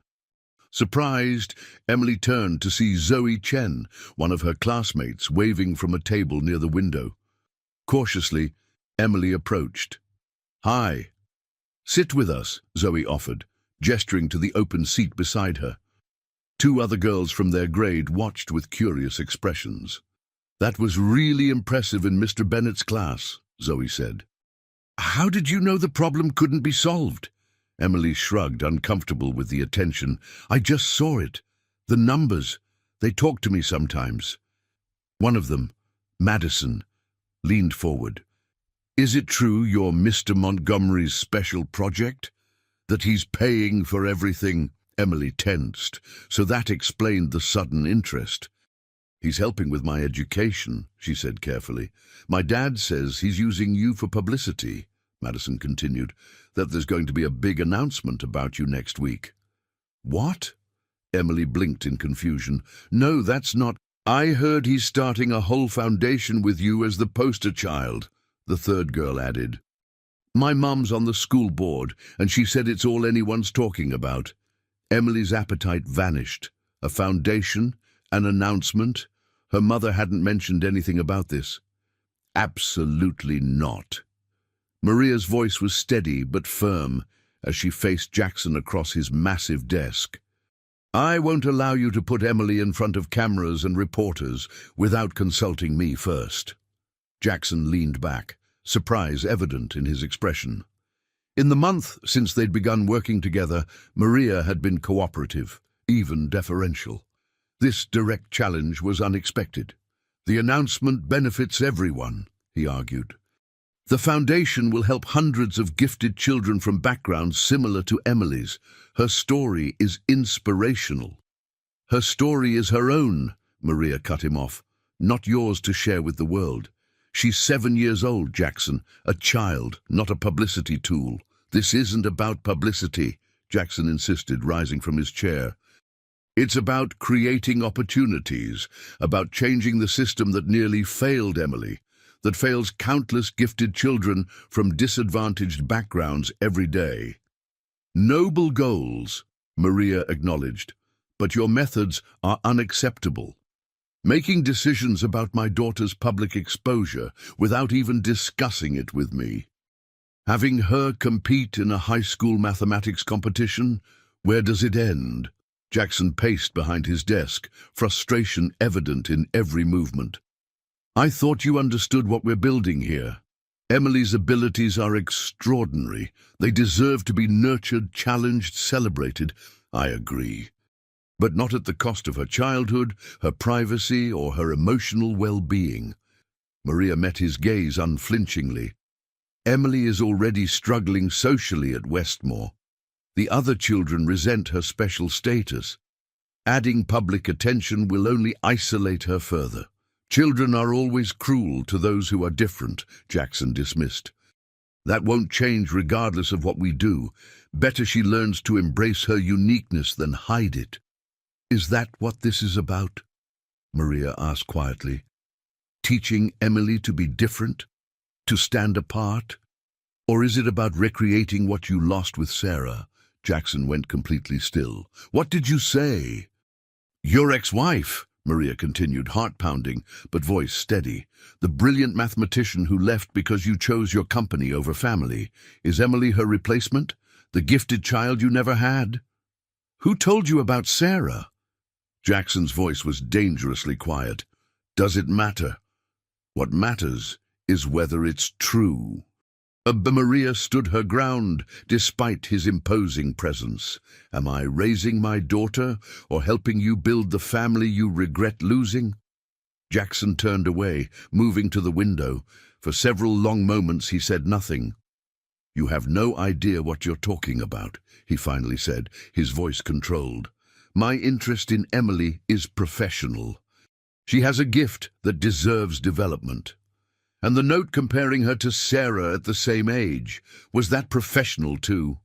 Surprised, Emily turned to see Zoe Chen, one of her classmates, waving from a table near the window. Cautiously, Emily approached. Hi. Sit with us, Zoe offered, gesturing to the open seat beside her. Two other girls from their grade watched with curious expressions. That was really impressive in Mr. Bennet's class, Zoe said. How did you know the problem couldn't be solved? Emily shrugged, uncomfortable with the attention. I just saw it. The numbers. They talk to me sometimes. One of them, Madison, leaned forward. Is it true you're Mr. Montgomery's special project? That he's paying for everything? Emily tensed, so that explained the sudden interest. He's helping with my education, she said carefully. My dad says he's using you for publicity, Madison continued, that there's going to be a big announcement about you next week. What? Emily blinked in confusion. No, that's not. I heard he's starting a whole foundation with you as the poster child, the third girl added. My mum's on the school board, and she said it's all anyone's talking about. Emily's appetite vanished. A foundation? An announcement? Her mother hadn't mentioned anything about this. Absolutely not. Maria's voice was steady but firm as she faced Jackson across his massive desk. I won't allow you to put Emily in front of cameras and reporters without consulting me first. Jackson leaned back, surprise evident in his expression. In the month since they'd begun working together, Maria had been cooperative, even deferential. This direct challenge was unexpected. The announcement benefits everyone, he argued. The foundation will help hundreds of gifted children from backgrounds similar to Emily's. Her story is inspirational. Her story is her own, Maria cut him off, not yours to share with the world. She's 7 years old, Jackson, a child, not a publicity tool. This isn't about publicity, Jackson insisted, rising from his chair. It's about creating opportunities, about changing the system that nearly failed Emily, that fails countless gifted children from disadvantaged backgrounds every day. Noble goals, Maria acknowledged, but your methods are unacceptable. Making decisions about my daughter's public exposure without even discussing it with me. Having her compete in a high school mathematics competition, where does it end? Jackson paced behind his desk, frustration evident in every movement. I thought you understood what we're building here. Emily's abilities are extraordinary. They deserve to be nurtured, challenged, celebrated. I agree. but not at the cost of her childhood, her privacy, or her emotional well-being. Maria met his gaze unflinchingly. Emily is already struggling socially at Westmore. The other children resent her special status. Adding public attention will only isolate her further. Children are always cruel to those who are different, Jackson dismissed. That won't change regardless of what we do. Better she learns to embrace her uniqueness than hide it. Is that what this is about? Maria asked quietly. Teaching Emily to be different? To stand apart? Or is it about recreating what you lost with Sarah? Jackson went completely still. What did you say? Your ex-wife, Maria continued, heart-pounding, but voice steady. The brilliant mathematician who left because you chose your company over family. Is Emily her replacement? The gifted child you never had? Who told you about Sarah? Jackson's voice was dangerously quiet. Does it matter? What matters is whether it's true. Maria stood her ground, despite his imposing presence. Am I raising my daughter, or helping you build the family you regret losing? Jackson turned away, moving to the window. For several long moments he said nothing. You have no idea what you're talking about, he finally said, his voice controlled. My interest in Emily is professional. She has a gift that deserves development. And the note comparing her to Sarah at the same age, was that professional too?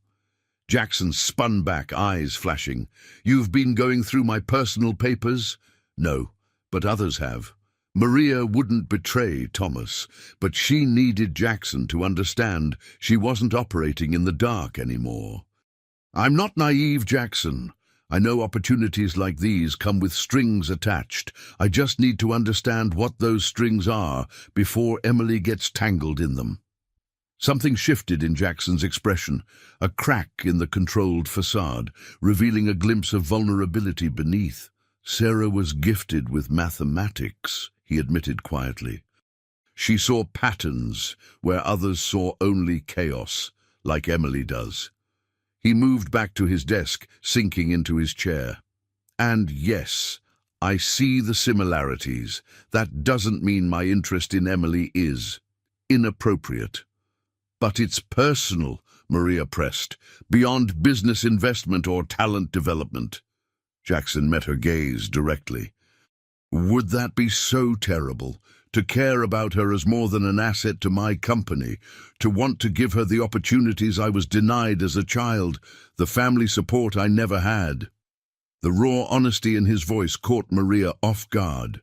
Jackson spun back, eyes flashing. You've been going through my personal papers? No, but others have. Maria wouldn't betray Thomas, but she needed Jackson to understand she wasn't operating in the dark anymore. I'm not naive, Jackson. I know opportunities like these come with strings attached. I just need to understand what those strings are before Emily gets tangled in them. Something shifted in Jackson's expression, a crack in the controlled facade, revealing a glimpse of vulnerability beneath. Sarah was gifted with mathematics, he admitted quietly. She saw patterns where others saw only chaos, like Emily does. He moved back to his desk, sinking into his chair. And yes, I see the similarities. That doesn't mean my interest in Emily is inappropriate. But it's personal, Maria pressed, beyond business investment or talent development. Jackson met her gaze directly. Would that be so terrible? To care about her as more than an asset to my company, to want to give her the opportunities I was denied as a child, the family support I never had. The raw honesty in his voice caught Maria off guard.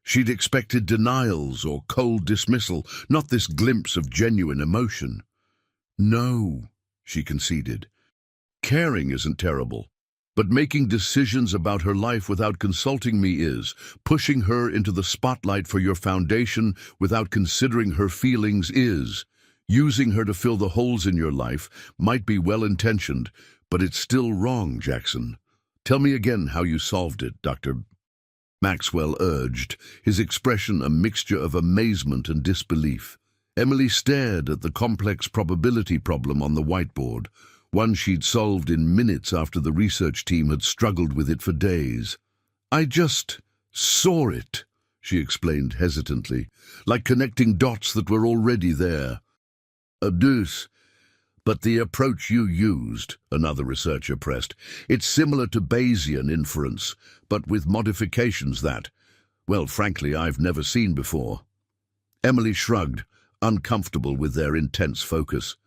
She'd expected denials or cold dismissal, not this glimpse of genuine emotion. No, she conceded. Caring isn't terrible. But making decisions about her life without consulting me is. Pushing her into the spotlight for your foundation without considering her feelings is. Using her to fill the holes in your life might be well-intentioned, but it's still wrong, Jackson. Tell me again how you solved it, Dr. Maxwell urged, his expression a mixture of amazement and disbelief. Emily stared at the complex probability problem on the whiteboard, one she'd solved in minutes after the research team had struggled with it for days. I just saw it, she explained hesitantly, like connecting dots that were already there. A deuce. But the approach you used, another researcher pressed, it's similar to Bayesian inference, but with modifications that, well, frankly, I've never seen before. Emily shrugged, uncomfortable with their intense focus.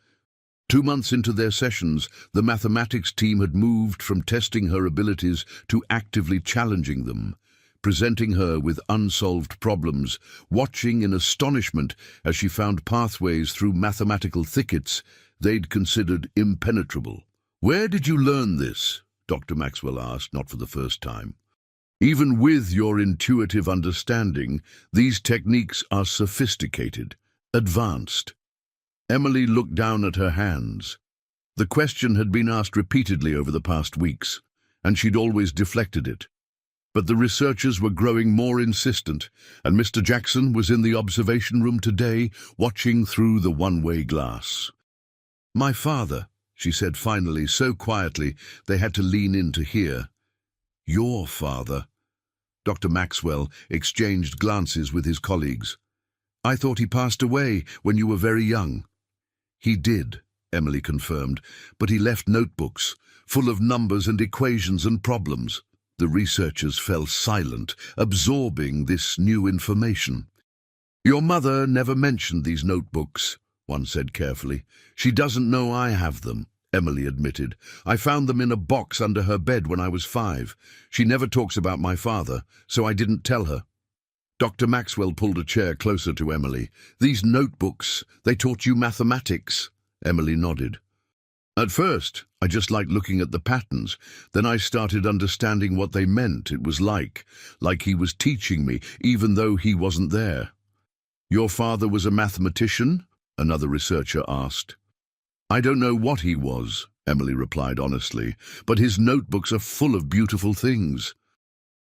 2 months into their sessions, the mathematics team had moved from testing her abilities to actively challenging them, presenting her with unsolved problems, watching in astonishment as she found pathways through mathematical thickets they'd considered impenetrable. Where did you learn this? Dr. Maxwell asked, not for the first time. Even with your intuitive understanding, these techniques are sophisticated, advanced. Emily looked down at her hands. The question had been asked repeatedly over the past weeks, and she'd always deflected it. But the researchers were growing more insistent, and Mr. Jackson was in the observation room today, watching through the one-way glass. My father, she said finally, so quietly they had to lean in to hear. Your father? Dr. Maxwell exchanged glances with his colleagues. I thought he passed away when you were very young. He did, Emily confirmed, but he left notebooks, full of numbers and equations and problems. The researchers fell silent, absorbing this new information. Your mother never mentioned these notebooks, one said carefully. She doesn't know I have them, Emily admitted. I found them in a box under her bed when I was 5. She never talks about my father, so I didn't tell her. Dr. Maxwell pulled a chair closer to Emily. These notebooks, they taught you mathematics? Emily nodded. At first, I just liked looking at the patterns. Then I started understanding what they meant. It was like he was teaching me, even though he wasn't there. Your father was a mathematician? Another researcher asked. I don't know what he was, Emily replied honestly, but his notebooks are full of beautiful things.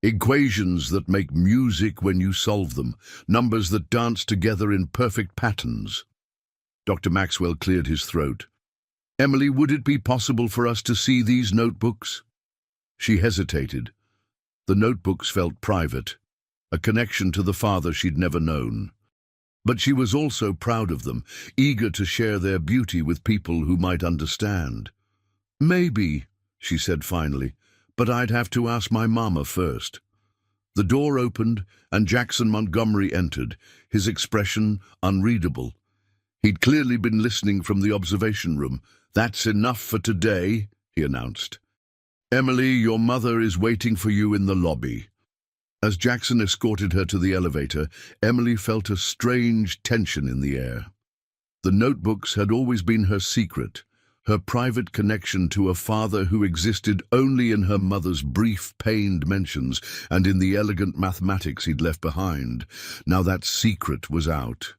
Equations that make music when you solve them, numbers that dance together in perfect patterns. Dr. Maxwell cleared his throat. Emily, would it be possible for us to see these notebooks? She hesitated. The notebooks felt private, a connection to the father she'd never known. But she was also proud of them, eager to share their beauty with people who might understand. Maybe, she said finally, but I'd have to ask my mama first. The door opened and Jackson Montgomery entered, his expression unreadable. He'd clearly been listening from the observation room. That's enough for today, he announced. Emily, your mother is waiting for you in the lobby. As Jackson escorted her to the elevator, Emily felt a strange tension in the air. The notebooks had always been her secret, her private connection to a father who existed only in her mother's brief, pained mentions and in the elegant mathematics he'd left behind. Now that secret was out.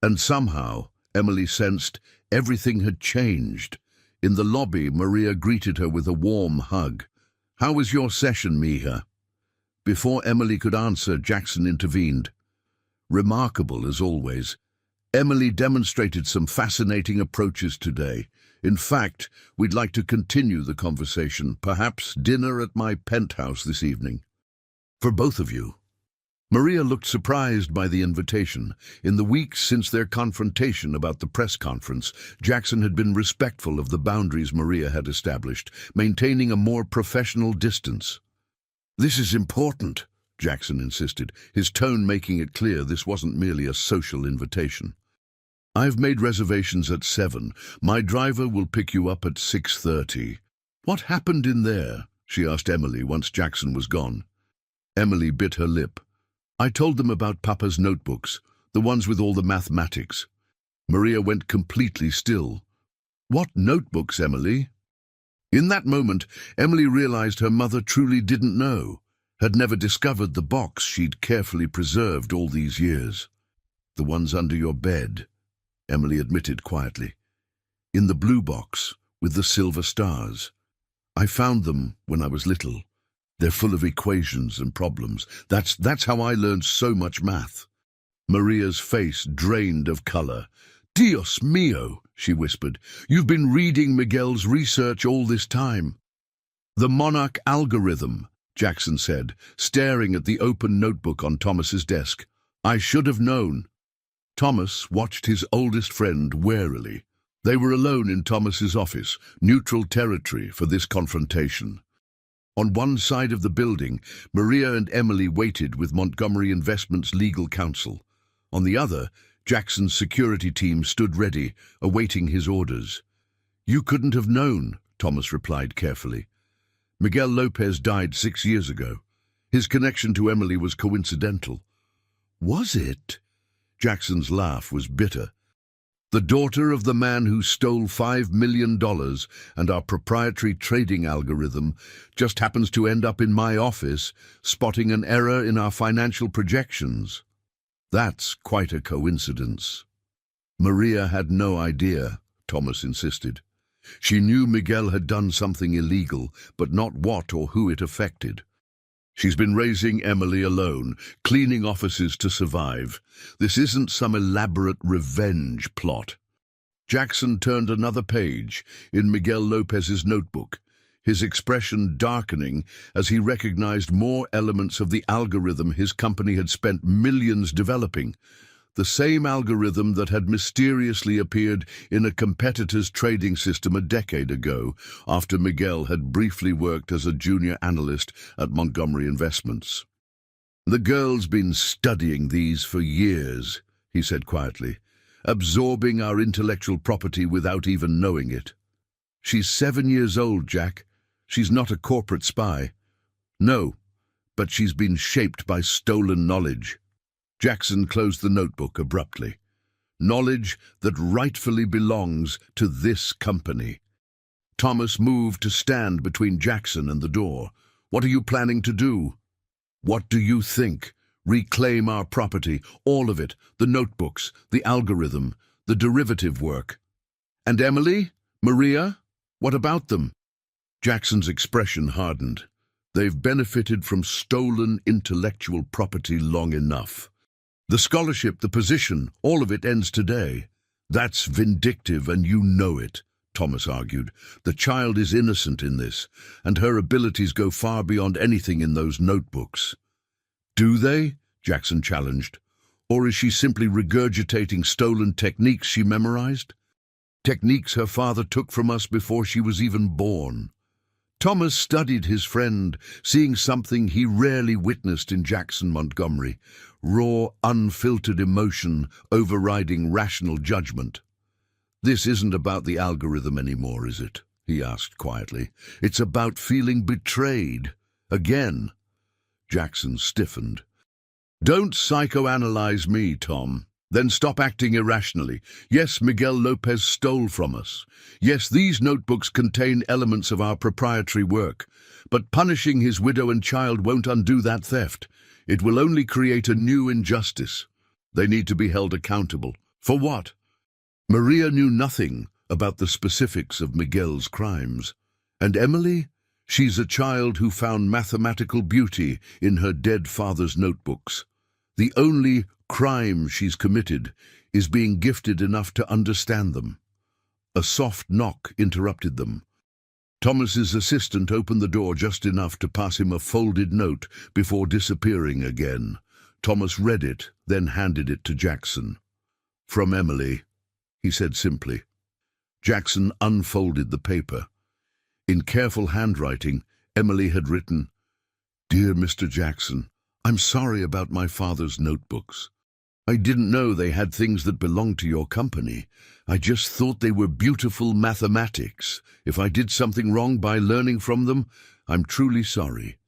And somehow, Emily sensed, everything had changed. In the lobby, Maria greeted her with a warm hug. How was your session, Mija? Before Emily could answer, Jackson intervened. Remarkable, as always. Emily demonstrated some fascinating approaches today. In fact, we'd like to continue the conversation, perhaps dinner at my penthouse this evening. For both of you. Maria looked surprised by the invitation. In the weeks since their confrontation about the press conference, Jackson had been respectful of the boundaries Maria had established, maintaining a more professional distance. This is important, Jackson insisted, his tone making it clear this wasn't merely a social invitation. I've made reservations at 7. My driver will pick you up at 6:30. What happened in there? She asked Emily once Jackson was gone. Emily bit her lip. I told them about Papa's notebooks, the ones with all the mathematics. Maria went completely still. What notebooks, Emily? In that moment, Emily realized her mother truly didn't know, had never discovered the box she'd carefully preserved all these years. The ones under your bed, Emily admitted quietly. In the blue box, with the silver stars. I found them when I was little. They're full of equations and problems. That's how I learned so much math. Maria's face drained of color. Dios mio, she whispered. You've been reading Miguel's research all this time. The monarch algorithm, Jackson said, staring at the open notebook on Thomas's desk. I should have known. Thomas watched his oldest friend warily. They were alone in Thomas's office, neutral territory for this confrontation. On one side of the building, Maria and Emily waited with Montgomery Investments' legal counsel. On the other, Jackson's security team stood ready, awaiting his orders. You couldn't have known, Thomas replied carefully. Miguel Lopez died 6 years ago. His connection to Emily was coincidental. Was it? Jackson's laugh was bitter. The daughter of the man who stole $5 million and our proprietary trading algorithm just happens to end up in my office, spotting an error in our financial projections. That's quite a coincidence. Maria had no idea, Thomas insisted. She knew Miguel had done something illegal, but not what or who it affected. She's been raising Emily alone, cleaning offices to survive. This isn't some elaborate revenge plot. Jackson turned another page in Miguel Lopez's notebook. his expression darkening as he recognized more elements of the algorithm his company had spent millions developing. The same algorithm that had mysteriously appeared in a competitor's trading system a decade ago, after Miguel had briefly worked as a junior analyst at Montgomery Investments. "The girl's been studying these for years," he said quietly, "absorbing our intellectual property without even knowing it. She's 7 years old, Jack. She's not a corporate spy. No, but she's been shaped by stolen knowledge." Jackson closed the notebook abruptly. "Knowledge that rightfully belongs to this company." Thomas moved to stand between Jackson and the door. "What are you planning to do?" "What do you think? Reclaim our property, all of it, the notebooks, the algorithm, the derivative work." "And Emily? Maria? What about them?" Jackson's expression hardened. "They've benefited from stolen intellectual property long enough. The scholarship, the position, all of it ends today. That's vindictive, and you know it," Thomas argued. "The child is innocent in this, and her abilities go far beyond anything in those notebooks." "Do they?" Jackson challenged. "Or is she simply regurgitating stolen techniques she memorized? Techniques her father took from us before she was even born." Thomas studied his friend, seeing something he rarely witnessed in Jackson Montgomery: raw, unfiltered emotion overriding rational judgment. "This isn't about the algorithm anymore, is it?" he asked quietly. "It's about feeling betrayed. Again." Jackson stiffened. "Don't psychoanalyze me, Tom. Then stop acting irrationally. Yes, Miguel Lopez stole from us. Yes, these notebooks contain elements of our proprietary work. But punishing his widow and child won't undo that theft. It will only create a new injustice. They need to be held accountable. For what? Maria knew nothing about the specifics of Miguel's crimes. And Emily? She's a child who found mathematical beauty in her dead father's notebooks. The only crime she's committed is being gifted enough to understand them." A soft knock interrupted them. Thomas's assistant opened the door just enough to pass him a folded note before disappearing again. Thomas read it, then handed it to Jackson. "From Emily," he said simply. Jackson unfolded the paper. In careful handwriting, Emily had written, "Dear Mr. Jackson, I'm sorry about my father's notebooks. I didn't know they had things that belonged to your company. I just thought they were beautiful mathematics. If I did something wrong by learning from them, I'm truly sorry.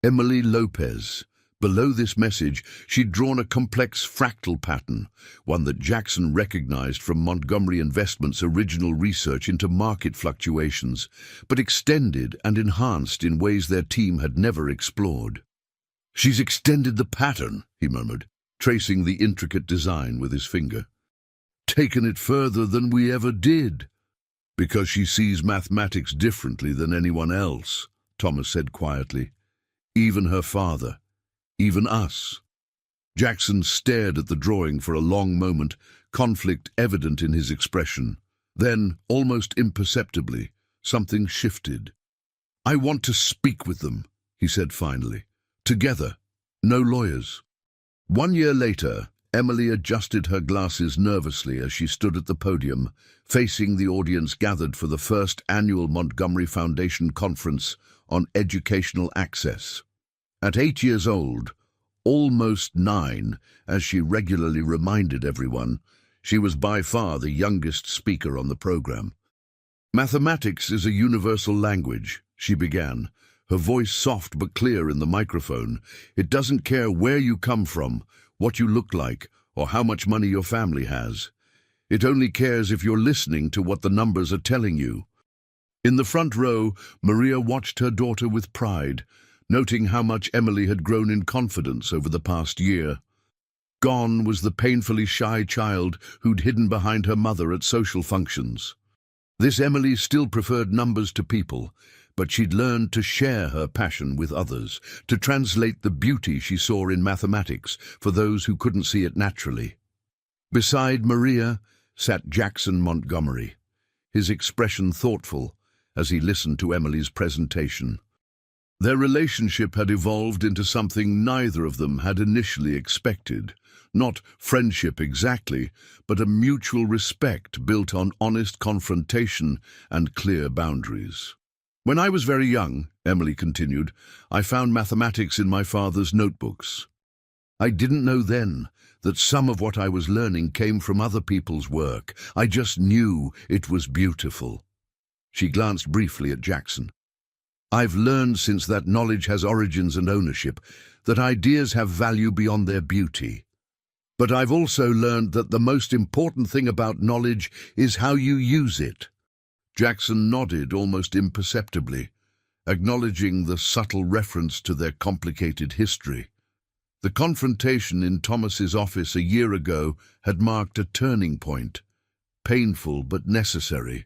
Emily Lopez." Below this message, she'd drawn a complex fractal pattern, one that Jackson recognized from Montgomery Investments' original research into market fluctuations, but extended and enhanced in ways their team had never explored. "She's extended the pattern," he murmured, tracing the intricate design with his finger. "Taken it further than we ever did." "Because she sees mathematics differently than anyone else," Thomas said quietly. "Even her father. Even us." Jackson stared at the drawing for a long moment, conflict evident in his expression. Then, almost imperceptibly, something shifted. "I want to speak with them," he said finally. "Together. No lawyers." 1 year later, Emily adjusted her glasses nervously as she stood at the podium, facing the audience gathered for the first annual Montgomery Foundation Conference on Educational Access. At 8 years old, almost 9, as she regularly reminded everyone, she was by far the youngest speaker on the program. "Mathematics is a universal language," she began, her voice soft but clear in the microphone. "It doesn't care where you come from, what you look like, or how much money your family has. It only cares if you're listening to what the numbers are telling you." In the front row, Maria watched her daughter with pride, noting how much Emily had grown in confidence over the past year. Gone was the painfully shy child who'd hidden behind her mother at social functions. This Emily still preferred numbers to people, but she'd learned to share her passion with others, to translate the beauty she saw in mathematics for those who couldn't see it naturally. Beside Maria sat Jackson Montgomery, his expression thoughtful, as he listened to Emily's presentation. Their relationship had evolved into something neither of them had initially expected. Not friendship exactly, but a mutual respect built on honest confrontation and clear boundaries. "When I was very young," Emily continued, "I found mathematics in my father's notebooks. I didn't know then that some of what I was learning came from other people's work. I just knew it was beautiful." She glanced briefly at Jackson. "I've learned since that knowledge has origins and ownership, that ideas have value beyond their beauty. But I've also learned that the most important thing about knowledge is how you use it." Jackson nodded almost imperceptibly, acknowledging the subtle reference to their complicated history. The confrontation in Thomas's office a year ago had marked a turning point, painful but necessary.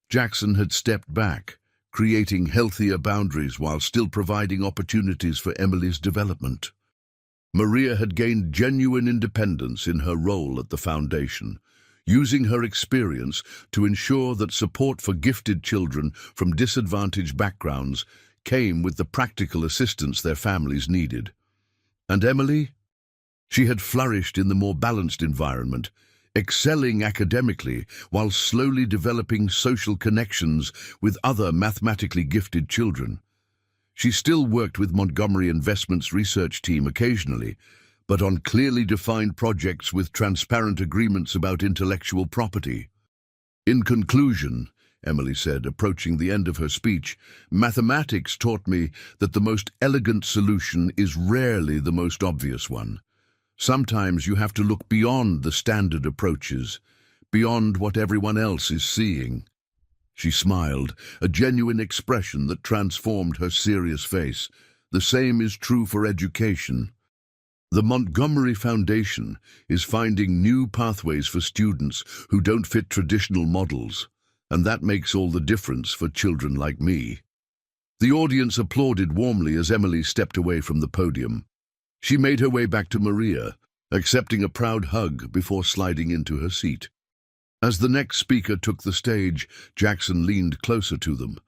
Jackson had stepped back, creating healthier boundaries while still providing opportunities for Emily's development. Maria had gained genuine independence in her role at the foundation, using her experience to ensure that support for gifted children from disadvantaged backgrounds came with the practical assistance their families needed. And Emily? She had flourished in the more balanced environment, excelling academically while slowly developing social connections with other mathematically gifted children. She still worked with Montgomery Investments' research team occasionally, but on clearly defined projects with transparent agreements about intellectual property. "In conclusion," Emily said, approaching the end of her speech, "mathematics taught me that the most elegant solution is rarely the most obvious one. Sometimes you have to look beyond the standard approaches, beyond what everyone else is seeing." She smiled, a genuine expression that transformed her serious face. "The same is true for education. The Montgomery Foundation is finding new pathways for students who don't fit traditional models, and that makes all the difference for children like me." The audience applauded warmly as Emily stepped away from the podium. She made her way back to Maria, accepting a proud hug before sliding into her seat. As the next speaker took the stage, Jackson leaned closer to them.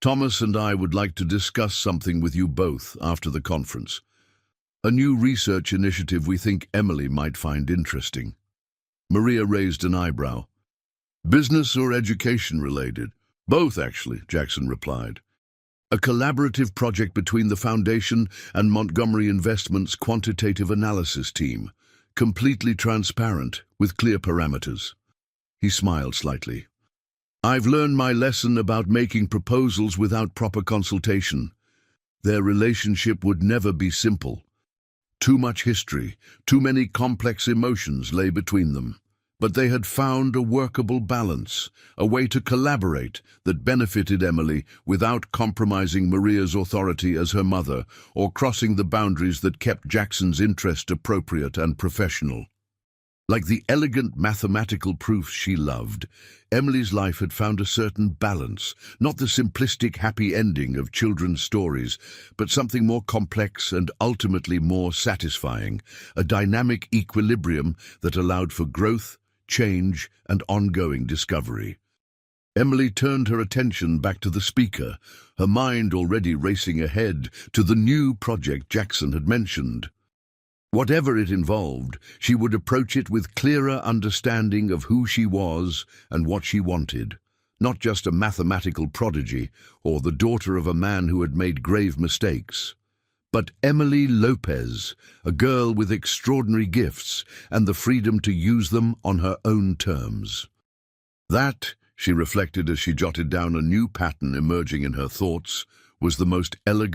"Thomas and I would like to discuss something with you both after the conference. A new research initiative we think Emily might find interesting." Maria raised an eyebrow. "Business or education related?" "Both, actually," Jackson replied. "A collaborative project between the Foundation and Montgomery Investments' quantitative analysis team, completely transparent, with clear parameters." He smiled slightly. "I've learned my lesson about making proposals without proper consultation. Their relationship would never be simple. Too much history, too many complex emotions lay between them. But they had found a workable balance, a way to collaborate that benefited Emily without compromising Maria's authority as her mother or crossing the boundaries that kept Jackson's interest appropriate and professional. Like the elegant mathematical proofs she loved, Emily's life had found a certain balance, not the simplistic happy ending of children's stories, but something more complex and ultimately more satisfying, a dynamic equilibrium that allowed for growth, change, and ongoing discovery. Emily turned her attention back to the speaker, her mind already racing ahead to the new project Jackson had mentioned. Whatever it involved, she would approach it with clearer understanding of who she was and what she wanted, not just a mathematical prodigy or the daughter of a man who had made grave mistakes, but Emily Lopez, a girl with extraordinary gifts and the freedom to use them on her own terms. That, she reflected as she jotted down a new pattern emerging in her thoughts, was the most elegant